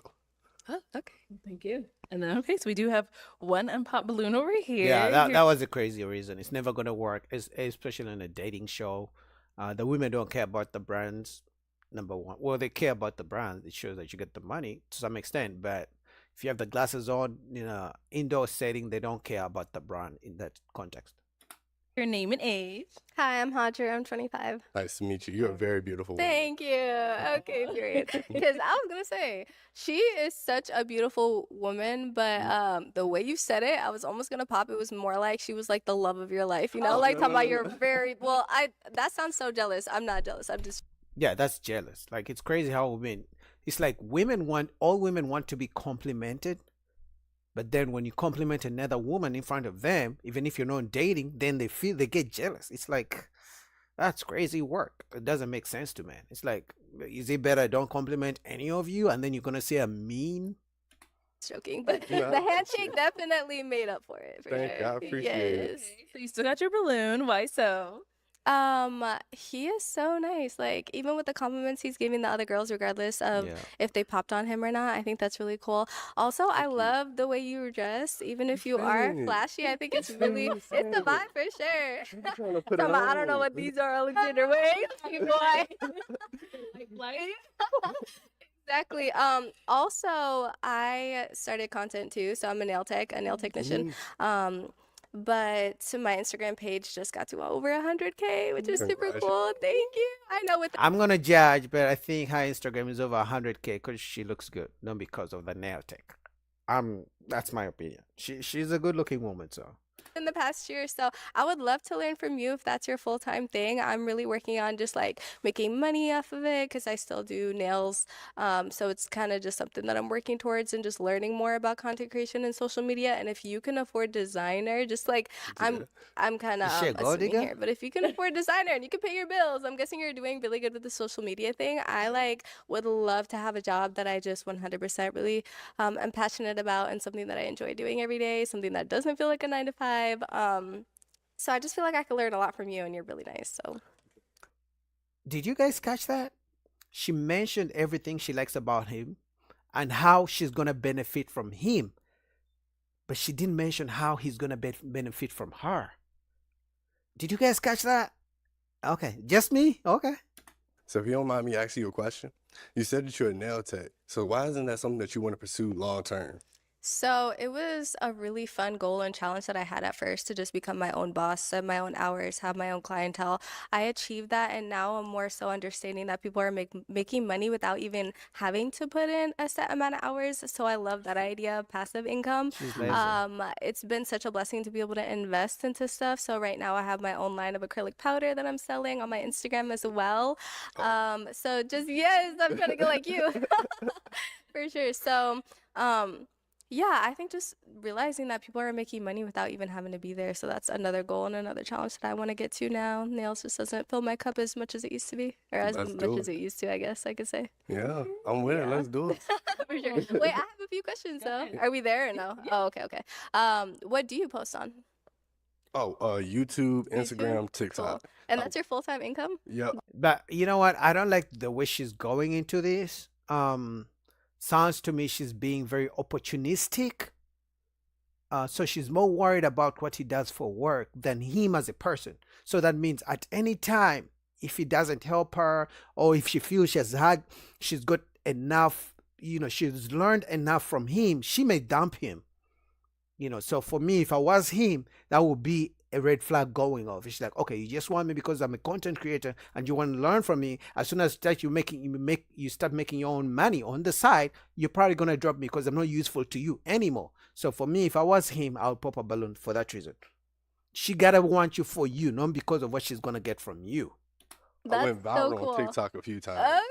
Oh, okay. Thank you. And then, okay, so we do have one unpopped balloon over here. Yeah, that Your- that was a crazy reason. It's never gonna work, especially in a dating show. The women don't care about the brands. Number one, well, they care about the brand. It shows that you get the money to some extent, but if you have the glasses on in a indoor setting, they don't care about the brand in that context. your name and age. Hi, I'm Hadra. I'm 25. Nice to meet you. You're a very beautiful woman. Thank you. Okay, period. Because I was gonna say she is such a beautiful woman, but the way you said it, I was almost gonna pop. It was more like she was like the love of your life, like talking about you're very well. That sounds so jealous. I'm not jealous. I'm just Yeah, that's jealous. Like it's crazy how women. It's like all women want to be complimented, but then when you compliment another woman in front of them, even if you're not dating, then they get jealous. It's like that's crazy work. It doesn't make sense to me. It's like, is it better I don't compliment any of you and then you're gonna say a mean? joking, but No, the handshake definitely made up for it. For Thank you. sure. I appreciate it. Yes. So you still got your balloon. Why so? He is so nice. Like, even with the compliments he's giving the other girls, regardless of Yeah. if they popped on him or not, I think that's really cool. Also, I love the way you were dressed, even if you are Thanks. flashy. I think it's Thanks, really, it's the thanks. vibe for sure. I'm trying to put it Talking about, I don't know on. what these are, Alexander Wang. You boy. Exactly. Also, I started content too, so I'm a nail technician. But my Instagram page just got to over 100K, which is super cool. Thank you. I know with I'm gonna judge, but I think her Instagram is over 100K because she looks good, not because of the nail tech. That's my opinion. She's a good looking woman, so. in the past year. So I would love to learn from you if that's your full-time thing. I'm really working on just like making money off of it because I still do nails. So it's kind of just something that I'm working towards and just learning more about content creation and social media. And if you can afford designer, just like I'm kind of Shit, gold assuming digger? here, but if you can afford designer and you can pay your bills, I'm guessing you're doing really good with the social media thing. I like would love to have a job that I just 100% really am passionate about and something that I enjoy doing every day, something that doesn't feel like a 9 to 5. So I just feel like I could learn a lot from you and you're really nice. So Did you guys catch that? She mentioned everything she likes about him and how she's gonna benefit from him, but she didn't mention how he's gonna benefit from her. Did you guys catch that? Okay, just me? Okay. So if you don't mind me asking you a question, you said that you're a nail tech. So why isn't that something that you want to pursue long term? So it was a really fun goal and challenge that I had at first to just become my own boss, set my own hours, have my own clientele. I achieved that, and now I'm more so understanding that people are making money without even having to put in a set amount of hours. So I love that idea of passive income. She's lazy. It's been such a blessing to be able to invest into stuff. So right now I have my own line of acrylic powder that I'm selling on my Instagram as well. So just yes, I'm trying to get like you. For sure. So, yeah, I think just realizing that people are making money without even having to be there. So that's another goal and another challenge that I want to get to now. Nails just doesn't fill my cup as much as it used to be, or as Let's much do as it. it used to, I guess I could say. Yeah, I'm with it. Yeah. Let's do it. For sure. Wait, I have a few questions though. Are we there or no? Oh, okay, okay. What do you post on? Oh, YouTube, YouTube? Instagram, Cool. TikTok. And that's your full-time income? Yep. But you know what? I don't like the way she's going into this. Sounds to me she's being very opportunistic. So she's more worried about what he does for work than him as a person. So that means at any time, if he doesn't help her, or if she feels she's got enough, she's learned enough from him, she may dump him. So for me, if I was him, that would be a red flag going off. It's like, okay, you just want me because I'm a content creator and you want to learn from me. As soon as that you start making your own money on the side, you're probably gonna drop me because I'm not useful to you anymore. So for me, if I was him, I would pop a balloon for that reason. She gotta want you for you, not because of what she's gonna get from you. I went That's so viral cool. on TikTok a few times.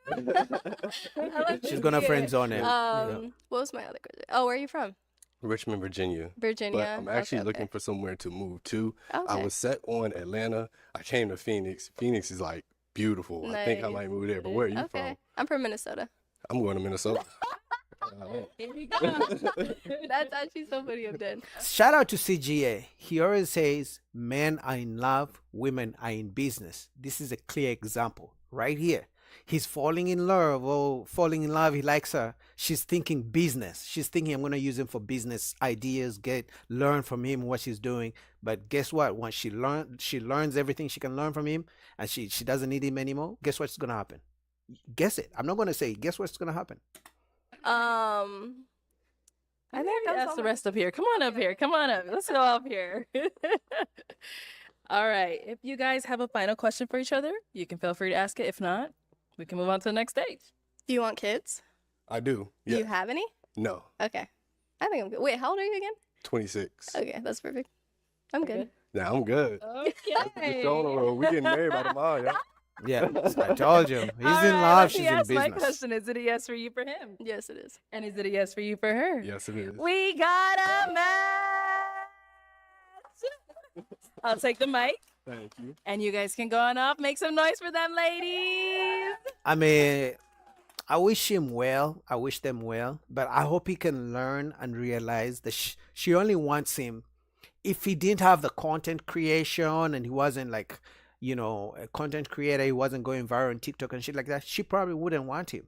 Okay, look at you. I like She's to gonna see friend it. zone him. What was my other question? Oh, where are you from? Richmond, Virginia. Virginia. But I'm actually Okay, looking okay. for somewhere to move to. I Okay. was set on Atlanta. I came to Phoenix. Phoenix is like beautiful. I think I Nice. might move there. But where are you Okay. from? I'm from Minnesota. I'm going to Minnesota. Here we go. That's actually so funny. I'm dead. Shout out to CGA. He always says men are in love, women are in business. This is a clear example right here. He's falling in love. Oh, falling in love. He likes her. She's thinking business. She's thinking I'm going to use him for business ideas, learn from him what she's doing. But guess what? Once she learns everything she can learn from him, and she doesn't need him anymore. Guess what's going to happen? Guess it. I'm not going to say. Guess what's going to happen? I think that's That's all the my- rest up here. Come on up here. Come on up. Let's go up here. All right. If you guys have a final question for each other, you can feel free to ask it. If not, we can move on to the next stage. Do you want kids? I do. Do Yeah. you have any? No. Okay. I think I'm good. Wait, how old are you again? 26. Okay, that's perfect. I'm good. Yeah, I'm good. Okay. Just on the road. We getting married by tomorrow, yeah. Yeah, I told you. He's All in right, love. let She's me in ask my business. question. Is it a yes for you for him? Yes, it is. And is it a yes for you for her? Yes, it is. We got a match. I'll take the mic. Thank you. And you guys can go on up. Make some noise for them, ladies. I mean, I wish him well. I wish them well. But I hope he can learn and realize that she only wants him. If he didn't have the content creation and he wasn't like, a content creator, he wasn't going viral on TikTok and shit like that, she probably wouldn't want him.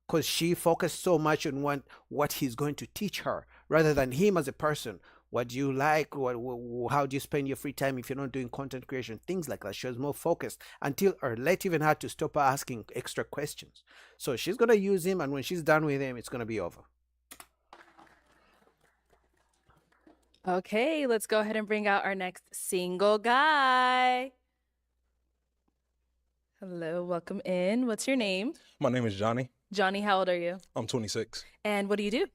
Because she focused so much on what he's going to teach her rather than him as a person. What do you like? How do you spend your free time if you're not doing content creation? Things like that. She was more focused until Arlette even had to stop her asking extra questions. So she's going to use him, and when she's done with him, it's going to be over. Okay, let's go ahead and bring out our next single guy. Hello, welcome in. What's your name? My name is Johnny. Johnny, how old are you? I'm 26. And what do you do?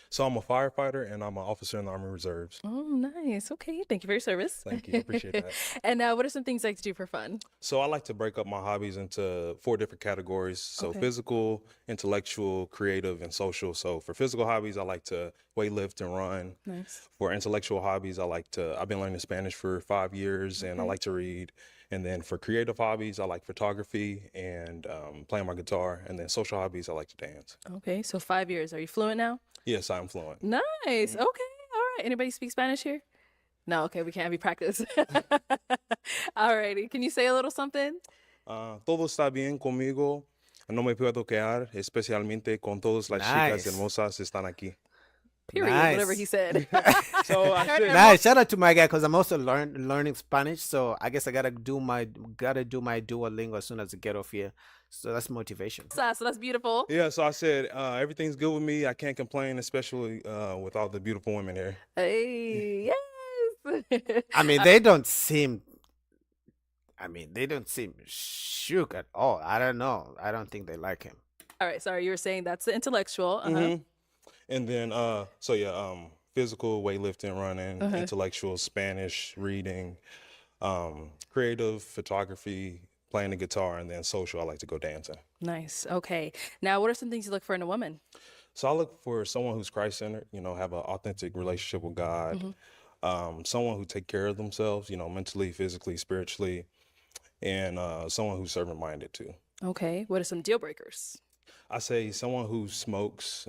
So I'm a firefighter and I'm an officer in the Army Reserves. Oh, nice. Okay, thank you for your service. Thank you. I appreciate that. And what are some things you like to do for fun? So I like to break up my hobbies into 4 different categories. So Okay. physical, intellectual, creative, and social. So for physical hobbies, I like to weightlift and run. Nice. For intellectual hobbies, I've been learning Spanish for 5 years and I Okay. like to read. And then for creative hobbies, I like photography and playing my guitar. And then social hobbies, I like to dance. Okay, so 5 years. Are you fluent now? Yes, I'm fluent. Nice. Okay. All right. Anybody speak Spanish here? No. Okay. We can't have you practice. All righty. Can you say a little something? Todo está bien conmigo. No me puedo quedar, especialmente con todas las chicas Nice. hermosas están aquí. Period. Whatever he Nice. said. So I said, Nice. Shout out to my guy because I'm also learning Spanish. So I guess I gotta do my Duolingo as soon as I get off here. So that's motivation. So that's beautiful. yeah, so I said, everything's good with me. I can't complain, especially with all the beautiful women here. Hey, yes. I mean, they don't seem. I mean, they don't seem shook at all. I don't know. I don't think they like him. All right, sorry, you were saying that's the intellectual. hmm And then, so yeah, physical, weightlifting, running, Uh-huh. intellectual, Spanish, reading, creative, photography, playing the guitar, and then social. I like to go dancing. Nice. Okay. Now, what are some things you look for in a woman? So I look for someone who's Christ-centered, have an authentic relationship with God, someone who take care of themselves, mentally, physically, spiritually, and someone who's servant-minded too. Okay. What are some deal breakers? I say someone who smokes,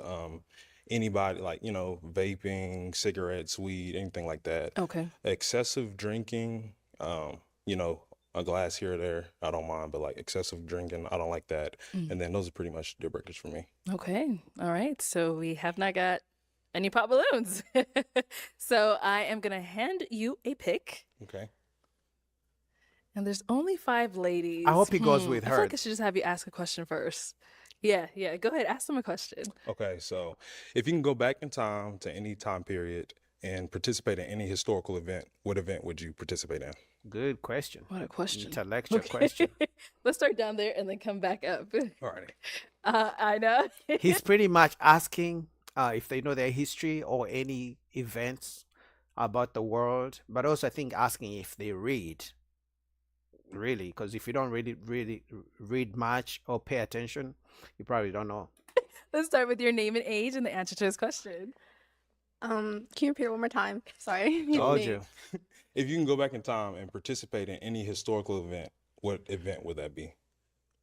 anybody like, vaping, cigarettes, weed, anything like that. Okay. Excessive drinking, a glass here or there, I don't mind, but like excessive drinking, I don't like that. And then those are pretty much deal breakers for me. Okay. All right. So we have not got any pop balloons. So I am going to hand you a pick. Okay. And there's only 5 ladies. I hope he goes with I feel her. like I should just have you ask a question first. Yeah. Go ahead. Ask them a question. Okay, so if you can go back in time to any time period and participate in any historical event, what event would you participate in? Good question. What a question. Intellectual Okay. question. Let's start down there and then come back up. Alrighty. I know. He's pretty much asking if they know their history or any events about the world, but also I think asking if they read, really, because if you don't really read much or pay attention, you probably don't know. Let's start with your name and age and the answer to his question. Can you repeat it one more time? Sorry. Told you. If you can go back in time and participate in any historical event, what event would that be?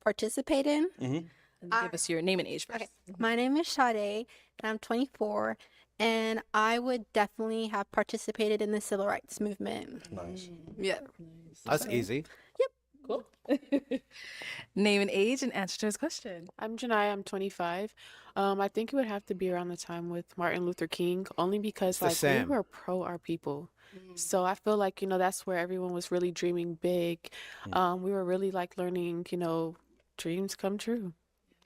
Participate in? And give us your name and age first. Okay. My name is Sade, and I'm 24, and I would definitely have participated in the civil rights movement. Nice. Yeah. That's easy. Cool. Name and age and answer to his question. I'm Janai. I'm 25. I think it would have to be around the time with Martin Luther King, only because the like we same. were pro our people. So I feel like, that's where everyone was really dreaming big. We were really like learning, dreams come true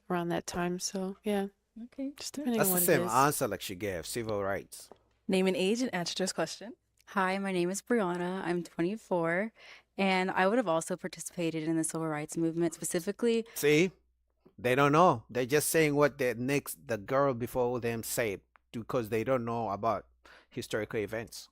around that time. So yeah, Okay. just depending That's on the what same it is. answer like she gave. Civil rights. Name and age and answer to his question. Hi, my name is Brianna. I'm 24, and I would have also participated in the civil rights movement, specifically See, they don't know. They're just saying what the girl before them said because they don't know about historical events.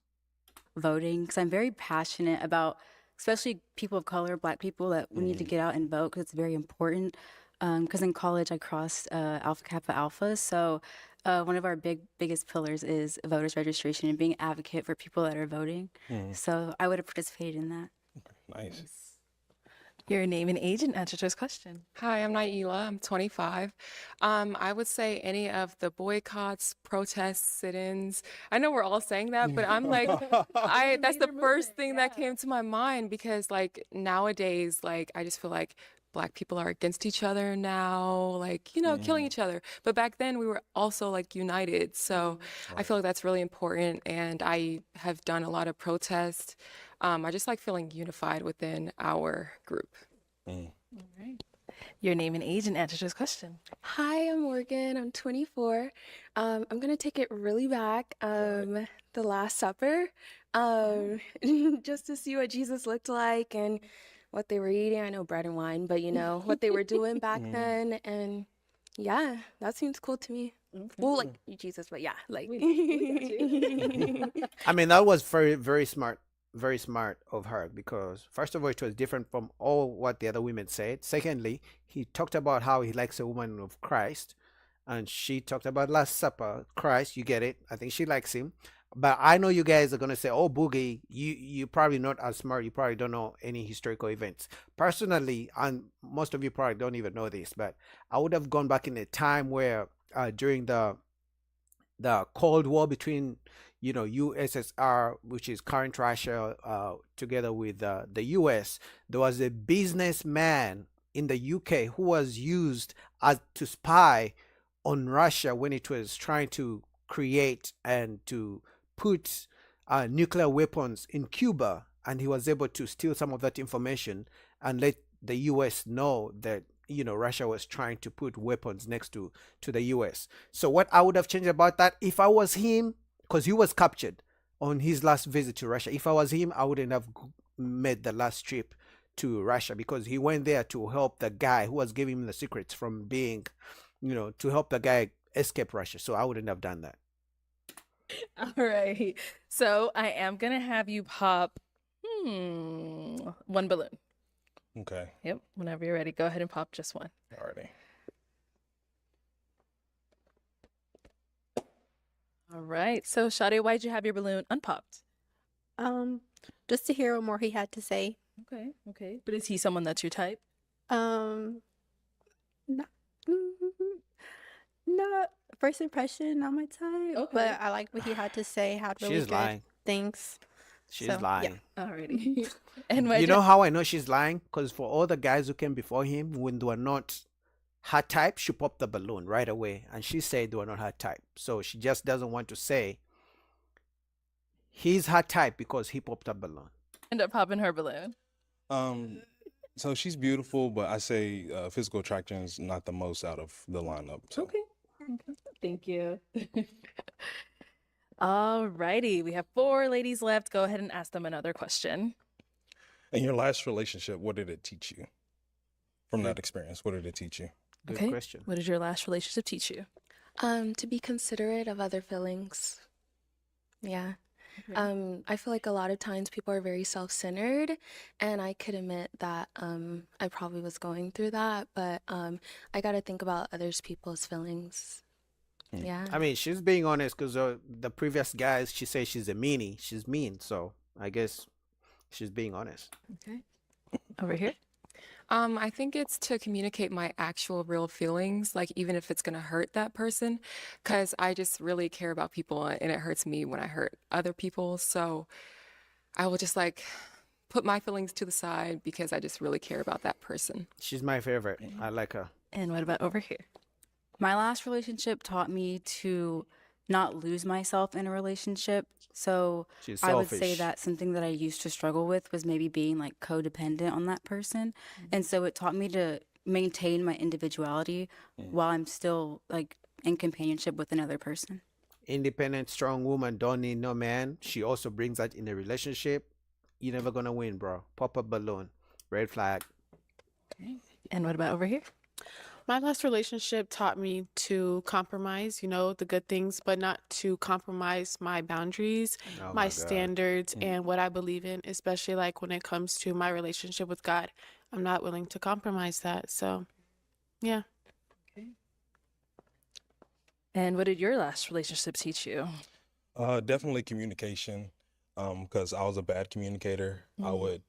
voting, because I'm very passionate about, especially people of color, Black people, that we need to get out and vote because it's very important. Because in college, I crossed Alpha Kappa Alpha, so one of our biggest pillars is voters registration and being an advocate for people that are voting. So I would have participated in that. Nice. Your name and age and answer to his question. Hi, I'm Naila. I'm 25. I would say any of the boycotts, protests, sit-ins. I know we're all saying that, but I'm like, that's the first thing that came to my mind because like nowadays, like I just feel like Black people are against each other now, like, killing each other. But back then we were also like united. So I feel like that's really important. And I have done a lot of protests. I just like feeling unified within our group. All right. Your name and age and answer to his question. Hi, I'm Morgan. I'm 24. I'm gonna take it really back. The Last Supper, just to see what Jesus looked like and what they were eating. I know bread and wine, but what they were doing back then, and yeah, that seems cool to me. Well, like Jesus, but yeah, like. I mean, that was very, very smart of her because first of all, it was different from all what the other women said. Secondly, he talked about how he likes a woman of Christ, and she talked about Last Supper. Christ, you get it. I think she likes him. But I know you guys are gonna say, "Oh, Boogie, you probably not as smart. You probably don't know any historical events." Personally, and most of you probably don't even know this, but I would have gone back in a time where during the Cold War between USSR, which is current Russia, together with the US, there was a businessman in the UK who was used as to spy on Russia when it was trying to create and to put nuclear weapons in Cuba, and he was able to steal some of that information and let the US know that Russia was trying to put weapons next to the US. So what I would have changed about that, if I was him, because he was captured on his last visit to Russia, if I was him, I wouldn't have made the last trip to Russia, because he went there to help the guy who was giving him the secrets from being, to help the guy escape Russia. So I wouldn't have done that. All right. So I am gonna have you pop one balloon. Okay. Yep. Whenever you're ready, go ahead and pop just one. Alrighty. All right. So Sade, why'd you have your balloon unpopped? Just to hear what more he had to say. Okay. Okay. But is he someone that's your type? Not, not first impression, not my type. Okay. But I like what he had to say. Had really She's good lying. things. She's So, lying. Alrighty. And why'd You know how I know she's lying? Because for all the guys who came before him, when they were not her type, she popped the balloon right away. And she said they were not her type. So she just doesn't want to say he's her type because he popped a balloon. end up popping her balloon? So she's beautiful, but I say physical attraction is not the most out of the lineup. So. Okay. Thank you. All righty. We have 4 ladies left. Go ahead and ask them another question. In your last relationship, what did it teach you? From that experience, what did it teach you? Good question. What did your last relationship teach you? To be considerate of other feelings. Yeah. I feel like a lot of times people are very self-centered, and I could admit that I probably was going through that, but I got to think about others people's feelings. Yeah. I mean, she's being honest because the previous guys, she says she's a meanie. She's mean. So I guess she's being honest. Okay. Over here. I think it's to communicate my actual real feelings, like even if it's gonna hurt that person, because I just really care about people and it hurts me when I hurt other people. So I will just like put my feelings to the side because I just really care about that person. She's my favorite. I like her. And what about over here? My last relationship taught me to not lose myself in a relationship. So She's I would say selfish. that something that I used to struggle with was maybe being like codependent on that person. And so it taught me to maintain my individuality while I'm still like in companionship with another person. Independent, strong woman don't need no man. She also brings that in a relationship. You're never gonna win, bro. Pop a balloon. Red flag. Okay. And what about over here? My last relationship taught me to compromise, the good things, but not to compromise my boundaries, Oh my God. standards, and what I believe in, especially like when it comes to my relationship with God. I'm not willing to compromise that. So, yeah. Okay. And what did your last relationship teach you? Definitely communication, because I was a bad communicator. I would,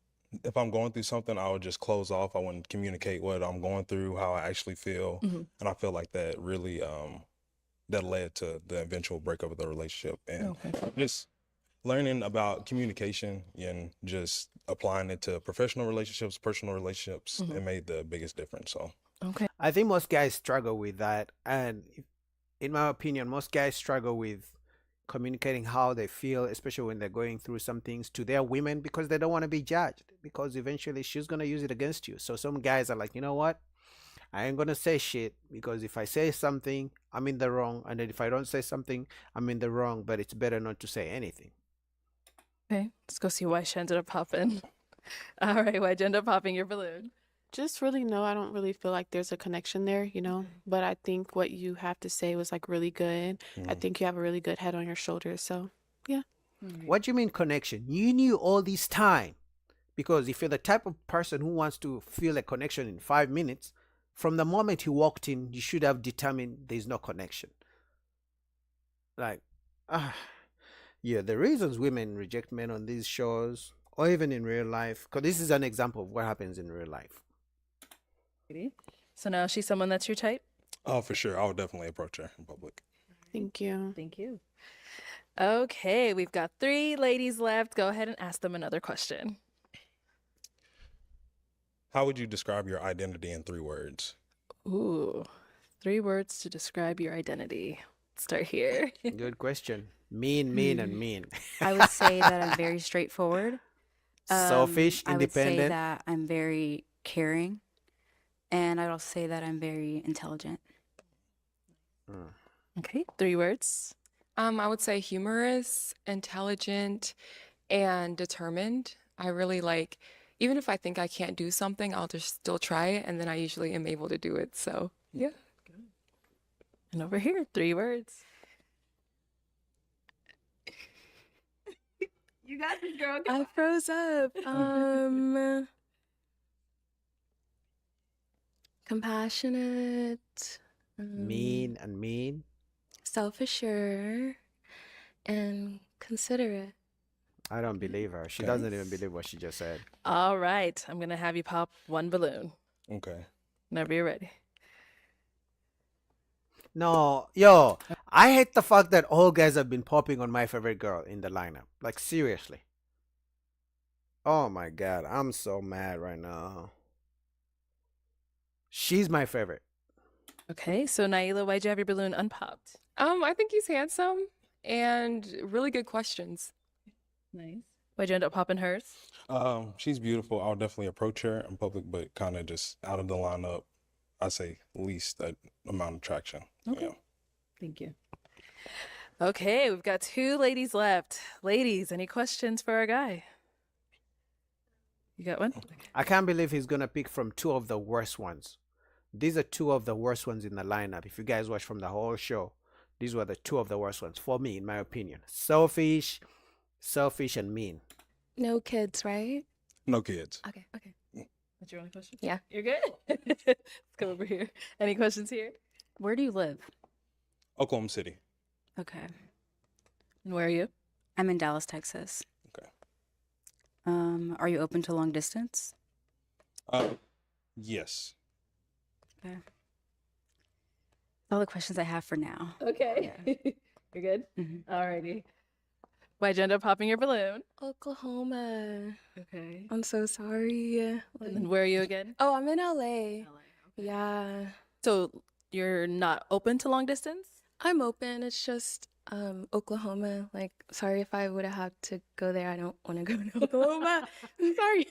if I'm going through something, I would just close off. I wouldn't communicate what I'm going through, how I actually feel. And I feel like that really, that led to the eventual breakup of the relationship. And just learning about communication and just applying it to professional relationships, personal relationships, it made the biggest difference. So. Okay. I think most guys struggle with that. And in my opinion, most guys struggle with communicating how they feel, especially when they're going through some things to their women, because they don't want to be judged, because eventually she's going to use it against you. So some guys are like, you know what? I ain't going to say shit, because if I say something, I'm in the wrong. And then if I don't say something, I'm in the wrong, but it's better not to say anything. Okay. Let's go see why she ended up popping. All right. Why'd you end up popping your balloon? Just really I don't really feel like there's a connection there, but I think what you have to say was like really good. I think you have a really good head on your shoulders. So, yeah. What do you mean connection? You knew all this time. Because if you're the type of person who wants to feel a connection in 5 minutes, from the moment he walked in, you should have determined there's no connection. Like, yeah, the reasons women reject men on these shows, or even in real life, because this is an example of what happens in real life. So now she's someone that's your type? Oh, for sure. I would definitely approach her in public. Thank you. Thank you. Okay, we've got 3 ladies left. Go ahead and ask them another question. How would you describe your identity in 3 words? Ooh, 3 words to describe your identity. start here. Good question. Mean, and mean. I would say that I'm very straightforward. Selfish, I would say independent. that I'm very caring, and I'd also say that I'm very intelligent. Okay, 3 words. I would say humorous, intelligent, and determined. I really like, even if I think I can't do something, I'll just still try it, and then I usually am able to do it. So, yeah. And over here, 3 words. You got this, girl. I froze up. Compassionate, Mean and mean. self-assured, and considerate. I don't believe her. She doesn't even believe what she just said. All right, I'm going to have you pop 1 balloon. Okay. Whenever you're ready. No, yo, I hate the fact that all guys have been popping on my favorite girl in the lineup. Like, seriously. Oh my God, I'm so mad right now. She's my favorite. Okay, so Naila, why'd you have your balloon unpopped? I think he's handsome and really good questions. Nice. Why'd you end up popping hers? She's beautiful. I'll definitely approach her in public, but kind of just out of the lineup, I say least that amount of traction. Okay. Yeah. Thank you. Okay, we've got 2 ladies left. Ladies, any questions for our guy? You got one? I can't believe he's gonna pick from 2 of the worst ones. These are 2 of the worst ones in the lineup. If you guys watch from the whole show, these were the 2 of the worst ones for me, in my opinion. Selfish and mean. No kids, right? No kids. Okay. That's your only question? Yeah. You're good? Let's come over here. Any questions here? Where do you live? Oklahoma City. Okay. And where are you? I'm in Dallas, Texas. Okay. Are you open to long distance? Yes. Okay. All the questions I have for now. Okay. You're good? Mhm. Alrighty. Why'd you end up popping your balloon? Oklahoma. Okay. I'm so sorry. And then where are you again? Oh, I'm in LA. Yeah. So you're not open to long distance? I'm open. It's just Oklahoma. Like, sorry if I would have had to go there. I don't want to go to Oklahoma. I'm sorry.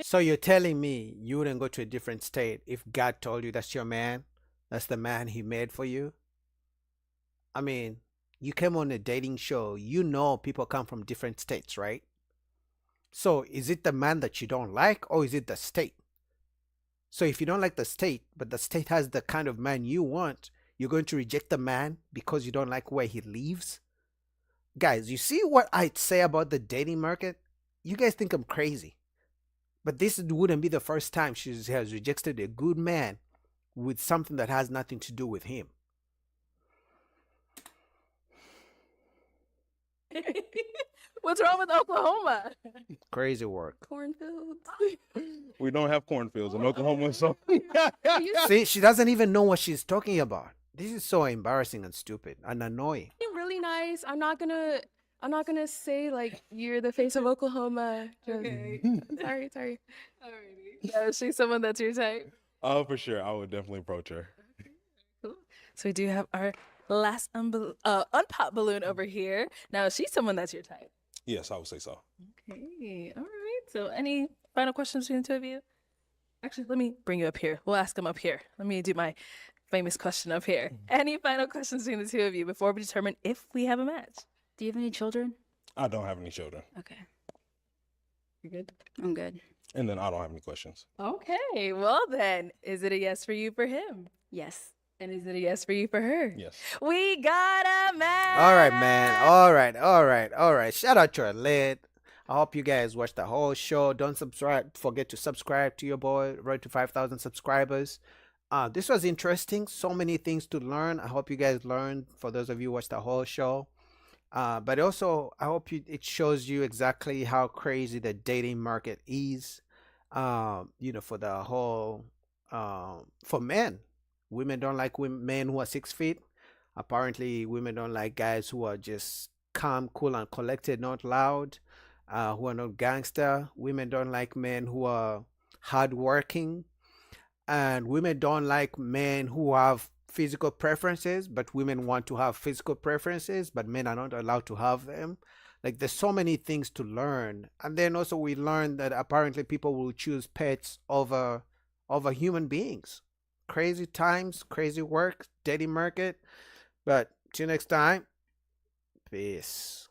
So you're telling me you wouldn't go to a different state if God told you that's your man? That's the man he made for you? I mean, you came on a dating show. You know people come from different states, right? So is it the man that you don't like, or is it the state? So if you don't like the state, but the state has the kind of man you want, you're going to reject the man because you don't like where he lives? Guys, you see what I say about the dating market? You guys think I'm crazy. But this wouldn't be the first time she has rejected a good man with something that has nothing to do with him. What's wrong with Oklahoma? Crazy work. Cornfields. We don't have cornfields in Oklahoma, so See, she doesn't even know what she's talking about. This is so embarrassing and stupid and annoying. You're really nice. I'm not gonna say like you're the face of Oklahoma. Just- Okay. Sorry. Alrighty. Is she someone that's your type? oh, for sure, I would definitely approach her. Cool. So we do have our last unpop balloon over here. Now, is she someone that's your type? Yes, I would say so. Okay. All right. So any final questions between the 2 of you? Actually, let me bring you up here. We'll ask them up here. Let me do my famous question up here. Any final questions between the 2 of you before we determine if we have a match? Do you have any children? I don't have any children, Okay. You're good? I'm good. and then I don't have any questions. Okay. Well, then, is it a yes for you for him? Yes. And is it a yes for you for her? Yes. We got a match. All right, man. All right. Shout out to Lid. I hope you guys watch the whole show. Don't forget to subscribe to your boy. Road to 5,000 subscribers. This was interesting. So many things to learn. I hope you guys learned. For those of you who watch the whole show. But also, I hope it shows you exactly how crazy the dating market is. For the whole, for men. Women don't like men who are 6 feet. Apparently, women don't like guys who are just calm, cool, and collected, not loud, who are not gangster. Women don't like men who are hardworking. And women don't like men who have physical preferences, but women want to have physical preferences, but men are not allowed to have them. Like there's so many things to learn. And then also we learned that apparently people will choose pets over human beings. Crazy times, crazy work, dating market. But till next time, peace.